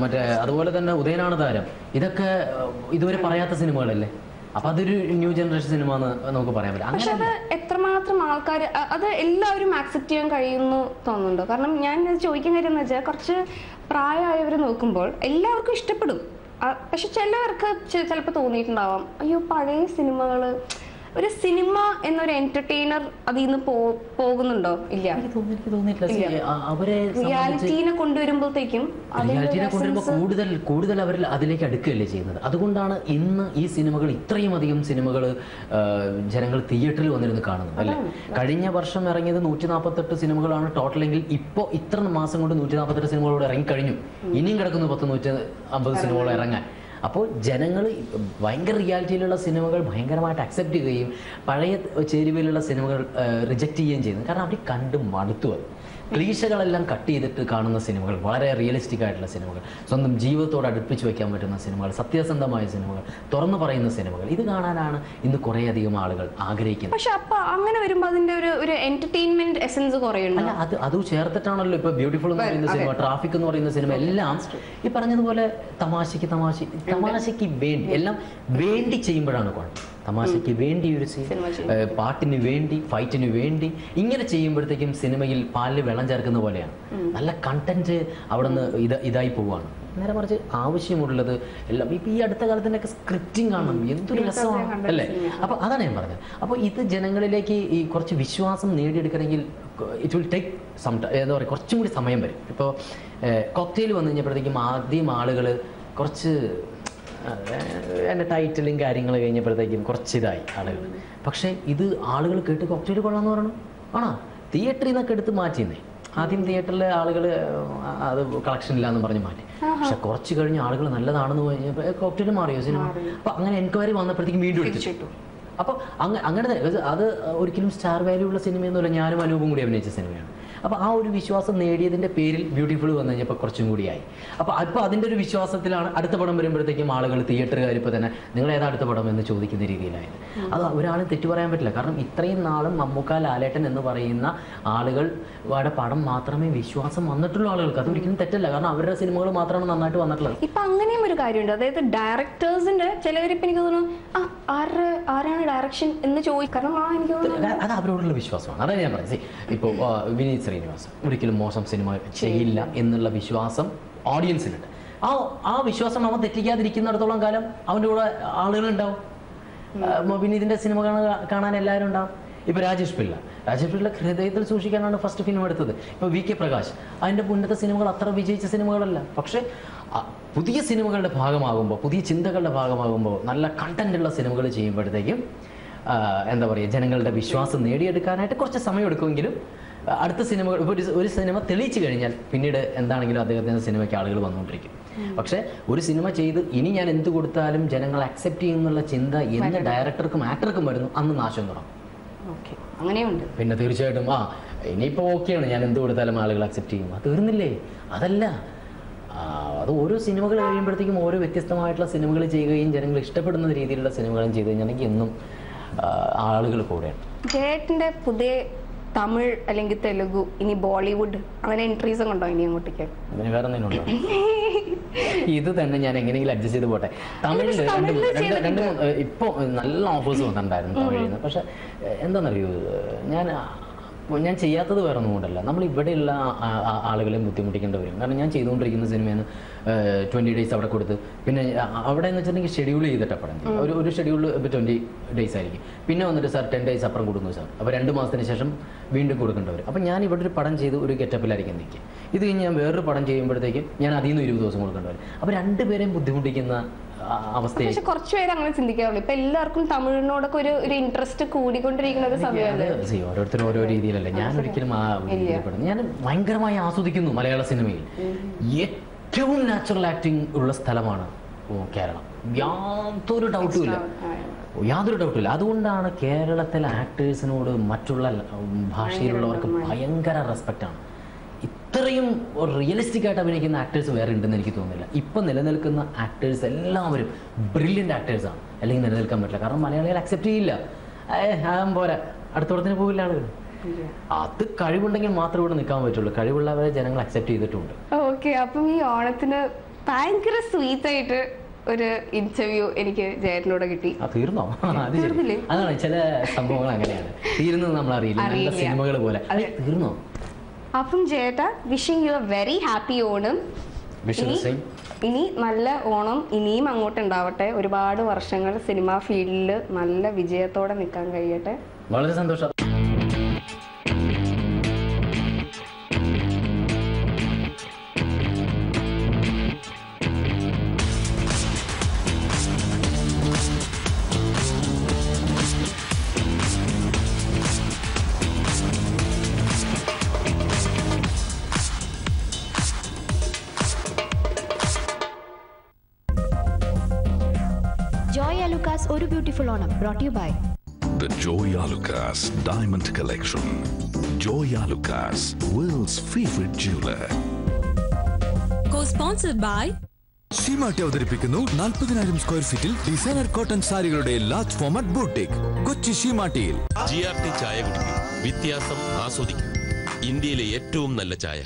മറ്റേ അതുപോലെ തന്നെ ഉദയനാണ് താരം, ഇതൊക്കെ ഇതുവരെ പറയാത്ത സിനിമകളല്ലേ. അപ്പൊ അതൊരു ന്യൂ ജനറേഷൻ സിനിമ എന്ന് നമുക്ക് പറയാൻ പറ്റില്ല. പക്ഷെ അത് എത്രമാത്രം ആൾക്കാർ അത് എല്ലാവരും ആക്സെപ്റ്റ് ചെയ്യാൻ കഴിയുമെന്ന് തോന്നുന്നുണ്ടോ? കാരണം ഞാൻ ചോദിക്കുന്ന കാര്യം എന്ന് വെച്ചാൽ, കുറച്ച് പ്രായമായവർ നോക്കുമ്പോൾ എല്ലാവർക്കും ഇഷ്ടപ്പെടും. പക്ഷെ ചിലവർക്ക് ചിലപ്പോൾ തോന്നിയിട്ടുണ്ടാവാം, അയ്യോ പഴയ സിനിമകള്, ഒരു സിനിമ എന്നൊരു എന്റർടൈനർ അതിൽ നിന്ന് പോകുന്നുണ്ടോ? ഇല്ല, റിയാലിറ്റീനെ കൊണ്ടുവരുമ്പോഴത്തേക്കും കൂടുതൽ അവർ അതിലേക്ക് അടുക്കുകയല്ലേ ചെയ്യുന്നത്. അതുകൊണ്ടാണ് ഇന്ന് ഈ സിനിമകൾ, ഇത്രയും അധികം സിനിമകൾ ജനങ്ങൾ തിയേറ്ററിൽ വന്നിരുന്ന് കാണുന്നത് അല്ലേ. കഴിഞ്ഞ വർഷം ഇറങ്ങിയത് 148 സിനിമകളാണ് ടോട്ടലെങ്കിൽ ഇപ്പോൾ ഇത്ര മാസം കൊണ്ട് 148 സിനിമകളോട് ഇറങ്ങിക്കഴിഞ്ഞു. ഇനിയും കിടക്കുന്നു 150 സിനിമകൾ ഇറങ്ങാൻ. അപ്പോൾ ജനങ്ങൾ ഭയങ്കര റിയാലിറ്റിയിലുള്ള സിനിമകൾ ഭയങ്കരമായിട്ട് അക്സെപ്റ്റ് ചെയ്യുകയും പഴയ ചേരുവയിലുള്ള സിനിമകൾ റിജക്റ്റ് ചെയ്യുകയും ചെയ്യുന്നു. കാരണം അവർ കണ്ട് മടുത്തു. അത് ക്ലീശകളെല്ലാം കട്ട് ചെയ്തിട്ട് കാണുന്ന സിനിമകൾ, വളരെ റിയലിസ്റ്റിക് ആയിട്ടുള്ള സിനിമകൾ, സ്വന്തം ജീവിതത്തോട് അടുപ്പിച്ച് വയ്ക്കാൻ പറ്റുന്ന സിനിമകൾ, സത്യസന്ധമായ സിനിമകൾ, തുറന്നു പറയുന്ന സിനിമകൾ, ഇത് കാണാനാണ് ഇന്ന് കുറേയധികം ആളുകൾ ആഗ്രഹിക്കുന്നത്. പക്ഷെ അപ്പൊ അങ്ങനെ വരുമ്പോൾ അതിന്റെ ഒരു എന്റർടൈൻമെന്റ് എസൻസ് കുറയുന്നു. അല്ല, അത് ചേർത്തിട്ടാണല്ലോ ഇപ്പൊ ബ്യൂട്ടിഫുൾ എന്ന് പറയുന്ന സിനിമ, ട്രാഫിക് എന്ന് പറയുന്ന സിനിമ എല്ലാം ഈ പറഞ്ഞതുപോലെ തമാശയ്ക്ക് വേണ്ടി എല്ലാം വേണ്ടി ചെയ്യുമ്പോഴാണ് കുഴപ്പം. തമാശയ്ക്ക് വേണ്ടി ഒരു സീൻ, പാട്ടിന് വേണ്ടി, ഫൈറ്റിന് വേണ്ടി ഇങ്ങനെ ചെയ്യുമ്പോഴത്തേക്കും സിനിമയിൽ പാലിൽ വെള്ളം ചേർക്കുന്ന പോലെയാണ്. നല്ല കണ്ടന്റ് അവിടെ നിന്ന് ഇതായി പോവുകയാണ്. നേരെ മറിച്ച് ആവശ്യമുള്ളത് എല്ലാം ഇപ്പം ഈ അടുത്ത കാലത്തിൻ്റെയൊക്കെ സ്ക്രിപ്റ്റിംഗ് കാണണം, എന്തൊരു രസമാണ് അല്ലേ? അപ്പോൾ അതാണ് ഞാൻ പറഞ്ഞത്. അപ്പോൾ ഇത് ജനങ്ങളിലേക്ക് ഈ കുറച്ച് വിശ്വാസം നേടിയെടുക്കണമെങ്കിൽ ഇറ്റ് വിൽ ടേക്ക് എന്താ പറയുക, കുറച്ചും കൂടി സമയം വരും. ഇപ്പോൾ കോക്ടെയിൽ വന്നു കഴിഞ്ഞപ്പോഴത്തേക്കും ആദ്യം ആളുകൾ കുറച്ച് എൻ്റെ ടൈറ്റിലും കാര്യങ്ങൾ കഴിഞ്ഞപ്പോഴത്തേക്കും കുറച്ചിതായി ആളുകൾ. പക്ഷേ ഇത് ആളുകൾ കേട്ട് കോക്ടെയിൽ കൊള്ളാമെന്ന് പറഞ്ഞു. ആണോ, തിയേറ്ററിൽ നിന്നൊക്കെ എടുത്ത് മാറ്റിയെന്നേ. ആദ്യം തിയേറ്ററിലെ ആളുകൾ അത് കളക്ഷൻ ഇല്ല എന്ന് പറഞ്ഞ് മാറ്റി. പക്ഷെ കുറച്ച് കഴിഞ്ഞ് ആളുകൾ നല്ലതാണെന്ന് കഴിഞ്ഞപ്പോൾ കോക്ടെയിൽ മാറിയോ സിനിമ. അപ്പോൾ അങ്ങനെ എൻക്വയറി വന്നപ്പോഴത്തേക്കും വീണ്ടും എടുത്തിട്ടു. അപ്പോൾ അങ്ങനെ അത് ഒരിക്കലും സ്റ്റാർ വാല്യൂ ഉള്ള സിനിമയൊന്നുമില്ല. ഞാനും അനൂപും കൂടി അഭിനയിച്ച സിനിമയാണ്. അപ്പോൾ ആ ഒരു വിശ്വാസം നേടിയതിൻ്റെ പേരിൽ ബ്യൂട്ടിഫുൾ വന്നു കഴിഞ്ഞപ്പോൾ കുറച്ചും കൂടിയായി. അപ്പോൾ അതിൻ്റെ ഒരു വിശ്വാസത്തിലാണ് അടുത്ത പടം വരുമ്പോഴത്തേക്കും ആളുകൾ തിയേറ്ററുകാർ ഇപ്പോൾ തന്നെ നിങ്ങൾ ഏതാ അടുത്ത പടം എന്ന് ചോദിക്കുന്ന രീതിയിലായത്. അത് ഒരാളും തെറ്റു പറയാൻ പറ്റില്ല. കാരണം ഇത്രയും നാളും മമ്മൂക്ക, ലാലേട്ടൻ എന്ന് പറയുന്ന ആളുകളുടെ പടം മാത്രമേ വിശ്വാസം വന്നിട്ടുള്ള ആളുകൾക്ക്. അതൊരിക്കലും തെറ്റല്ല. കാരണം അവരുടെ സിനിമകൾ മാത്രമാണ് നന്നായിട്ട് വന്നിട്ടുള്ളത്. ഇപ്പം അങ്ങനെയും ഒരു കാര്യമുണ്ട്. അതായത് ഡയറക്ടേഴ്സിൻ്റെ ചിലവരിപ്പോൾ എനിക്ക് തോന്നുന്നു ആരാണ് ഡയറക്ഷൻ എന്ന് ചോദിക്കണം. എനിക്ക് തോന്നുന്നു അത് അവരോടുള്ള വിശ്വാസമാണ്. അതാണ് ഞാൻ പറയുന്നത്. ഇപ്പോൾ വിനീത് ശ്രീനിവാസൻ ഒരിക്കലും മോശം സിനിമ ചെയ്യില്ല എന്നുള്ള വിശ്വാസം ഓഡിയൻസിനുണ്ട്. ആ വിശ്വാസം അവൻ തെറ്റിക്കാതിരിക്കുന്നിടത്തോളം കാലം അവൻ്റെ കൂടെ ആളുകളുണ്ടാവും. വിനീതിൻ്റെ സിനിമ കാണാൻ എല്ലാവരും ഉണ്ടാവും. ഇപ്പോൾ രാജേഷ് പിള്ള ഹൃദയത്തിൽ സൂക്ഷിക്കാനാണ് ഫസ്റ്റ് ഫിലിം എടുത്തത്. ഇപ്പോൾ VK പ്രകാശ്, അതിൻ്റെ മുന്നത്തെ സിനിമകൾ അത്ര വിജയിച്ച സിനിമകളല്ല. പക്ഷേ പുതിയ സിനിമകളുടെ ഭാഗമാകുമ്പോൾ, പുതിയ ചിന്തകളുടെ ഭാഗമാകുമ്പോൾ, നല്ല കണ്ടന്റുള്ള സിനിമകൾ ചെയ്യുമ്പോഴത്തേക്കും എന്താ പറയുക, ജനങ്ങളുടെ വിശ്വാസം നേടിയെടുക്കാനായിട്ട് കുറച്ച് സമയമെടുക്കുമെങ്കിലും അടുത്ത സിനിമകൾ ഒരു സിനിമ തെളിയിച്ചു കഴിഞ്ഞാൽ പിന്നീട് എന്താണെങ്കിലും അദ്ദേഹത്തിൻ്റെ സിനിമയ്ക്ക് ആളുകൾ വന്നുകൊണ്ടിരിക്കും. പക്ഷേ ഒരു സിനിമ ചെയ്ത് ഇനി ഞാൻ എന്ത് കൊടുത്താലും ജനങ്ങൾ അക്സെപ്റ്റ് ചെയ്യുന്നുള്ള ചിന്ത എന്ന് ഡയറക്ടർക്കും ആക്ടർക്കും വരുന്നു, അന്ന് നാശം തുടങ്ങും. അങ്ങനെയുണ്ട്. പിന്നെ തീർച്ചയായിട്ടും ഇനിയിപ്പോൾ ഓക്കെയാണ്, ഞാൻ എന്ത് കൊടുത്താലും ആളുകൾ അക്സെപ്റ്റ് ചെയ്യും. അത് തീർന്നില്ലേ? അതല്ല, അത് ഓരോ സിനിമകൾ കഴിയുമ്പോഴത്തേക്കും ഓരോ വ്യത്യസ്തമായിട്ടുള്ള സിനിമകൾ ചെയ്യുകയും ജനങ്ങൾ ഇഷ്ടപ്പെടുന്ന രീതിയിലുള്ള സിനിമകളും ചെയ്ത് കഴിഞ്ഞാണെങ്കിൽ എന്നും ആളുകൾ കൂടെയാണ്. ജയേട്ടൻ്റെ പുതിയ തമിഴ് അല്ലെങ്കിൽ തെലുഗു, ഇനി ബോളിവുഡ് അങ്ങനെ എൻട്രീസ് ഒക്കെ ഉണ്ടോ ഇനി അങ്ങോട്ടേക്ക്? അതിന് വേറെ എന്തെങ്കിലും ഉണ്ടോ? ഇത് തന്നെ ഞാൻ എങ്ങനെയെങ്കിലും അഡ്ജസ്റ്റ് ചെയ്ത് പോട്ടെ. തമിഴിൽ ഇപ്പോൾ നല്ല ഓഫേഴ്സ് വന്നിട്ടുണ്ടായിരുന്നു തമിഴിൽ നിന്ന്. പക്ഷെ എന്താണെന്നറിയോ, ഞാൻ ചെയ്യാത്തത് വേറെ ഒന്നും കൊണ്ടല്ല, നമ്മൾ ഇവിടെയുള്ള ആളുകളെയും ബുദ്ധിമുട്ടിക്കേണ്ടി വരും. കാരണം ഞാൻ ചെയ്തുകൊണ്ടിരിക്കുന്ന സിനിമയിൽ 20 days അവിടെ കൊടുത്ത്, പിന്നെ അവിടെ എന്ന് വെച്ചിട്ടുണ്ടെങ്കിൽ ഷെഡ്യൂൾ ചെയ്തിട്ട് പടം ഒരു ഷെഡ്യൂൾ ഇപ്പോൾ 20 days ആയിരിക്കും. പിന്നെ വന്നിട്ട് സാർ 10 days അപ്പുറം കൊടുക്കുന്നു സാർ. അപ്പോൾ 2 മാസത്തിന് ശേഷം വീണ്ടും കൊടുക്കേണ്ടി വരും. അപ്പോൾ ഞാൻ ഇവിടെ ഒരു പടം ചെയ്ത് ഒരു ഗെറ്റപ്പിലായിരിക്കും നിൽക്കുക. ഇത് കഴിഞ്ഞ് ഞാൻ വേറൊരു പടം ചെയ്യുമ്പോഴത്തേക്കും ഞാൻ അതിൽ നിന്ന് 20 ദിവസം കൊടുക്കേണ്ടി വരും. അപ്പോൾ രണ്ടുപേരെയും ബുദ്ധിമുട്ടിക്കുന്ന അവസ്ഥയായി. പക്ഷെ കുറച്ചുപേര് അങ്ങനെ ചിന്തിക്കാറുള്ളൂ. ഇപ്പൊ എല്ലാവർക്കും തമിഴിനോടൊക്കെ ഒരു ഇൻട്രസ്റ്റ് കൂടിക്കൊണ്ടിരിക്കുന്ന ഒരു സമയമാണ്. ഓരോരുത്തരും ഓരോ രീതിയിലല്ലേ. ഞാൻ ഒരിക്കലും ഞാൻ ഭയങ്കരമായി ആസ്വദിക്കുന്നു മലയാള സിനിമയിൽ. ഏറ്റവും നാച്ചുറൽ ആക്ടിങ് ഉള്ള സ്ഥലമാണ് കേരളം. യാതൊരു ഡൗട്ടും ഇല്ല. അതുകൊണ്ടാണ് കേരളത്തിലെ ആക്ടേഴ്സിനോട് മറ്റുള്ള ഭാഷയിലുള്ളവർക്ക് ഭയങ്കര റെസ്പെക്റ്റാണ്. ഇത്രയും റിയലിസ്റ്റിക് ആയിട്ട് അഭിനയിക്കുന്ന ആക്ടേഴ്സ് വേറെ ഉണ്ടെന്ന് എനിക്ക് തോന്നുന്നില്ല. ഇപ്പം നിലനിൽക്കുന്ന ആക്ടേഴ്സ് എല്ലാവരും ബ്രില്യൻ്റ് ആക്ടേഴ്സാണ്. അല്ലെങ്കിൽ നിലനിൽക്കാൻ പറ്റില്ല. കാരണം മലയാളികൾ അക്സെപ്റ്റ് ചെയ്യില്ല. പോരാ, അടുത്ത പടത്തിന് പോകില്ല ആളുകൾ. അത് കഴിവുണ്ടെങ്കിൽ മാത്രമേ ഇവിടെ നിൽക്കാൻ പറ്റുള്ളൂ. കഴിവുള്ളവരെ ജനങ്ങൾ അക്സെപ്റ്റ് ചെയ്തിട്ടുണ്ട്. ഓക്കെ, അപ്പം ഈ ഓണത്തിന് ഭയങ്കര സ്വീറ്റ് ആയിട്ട് ഒരു ഇന്റർവ്യൂ എനിക്ക് ജയേട്ടനോട് കിട്ടി. തീർന്നോ? അതാണ് ചില സംഭവങ്ങൾ അങ്ങനെയാണ്, തീരുന്നത് നമ്മൾ അറിയില്ല. നല്ല സിനിമകൾ പോലെ തീർന്നോ? അപ്പം ജയേട്ടാ, wishing you a very happy Onam. ഇനി നല്ല ഓണം ഇനിയും അങ്ങോട്ട് ഉണ്ടാവട്ടെ. ഒരുപാട് വർഷങ്ങൾ സിനിമാ ഫീൽഡിൽ നല്ല വിജയത്തോടെ നിൽക്കാൻ കഴിയട്ടെ. വളരെ സന്തോഷം. Beautiful Onam brought you by The Joya Lucas Diamond Collection. Joya Lucas, world's favorite jeweler. Co-sponsored by Seematti അവതരിപ്പിക്കുന്നു 40,000 സ്ക്വയർ ഫീറ്റിൽ ഡിസൈനർ കോട്ടൺ സാരികളുടെ ലാർജ് ഫോർമാറ്റ് ബൂട്ടിക് കൊച്ചി ഷീമാട്ടിയിൽ. GRT ചായ കുടിക്കൂ, വ്യത്യാസം ആസ്വദിക്കൂ. ഇന്ത്യയിലെ ഏറ്റവും നല്ല ചായ.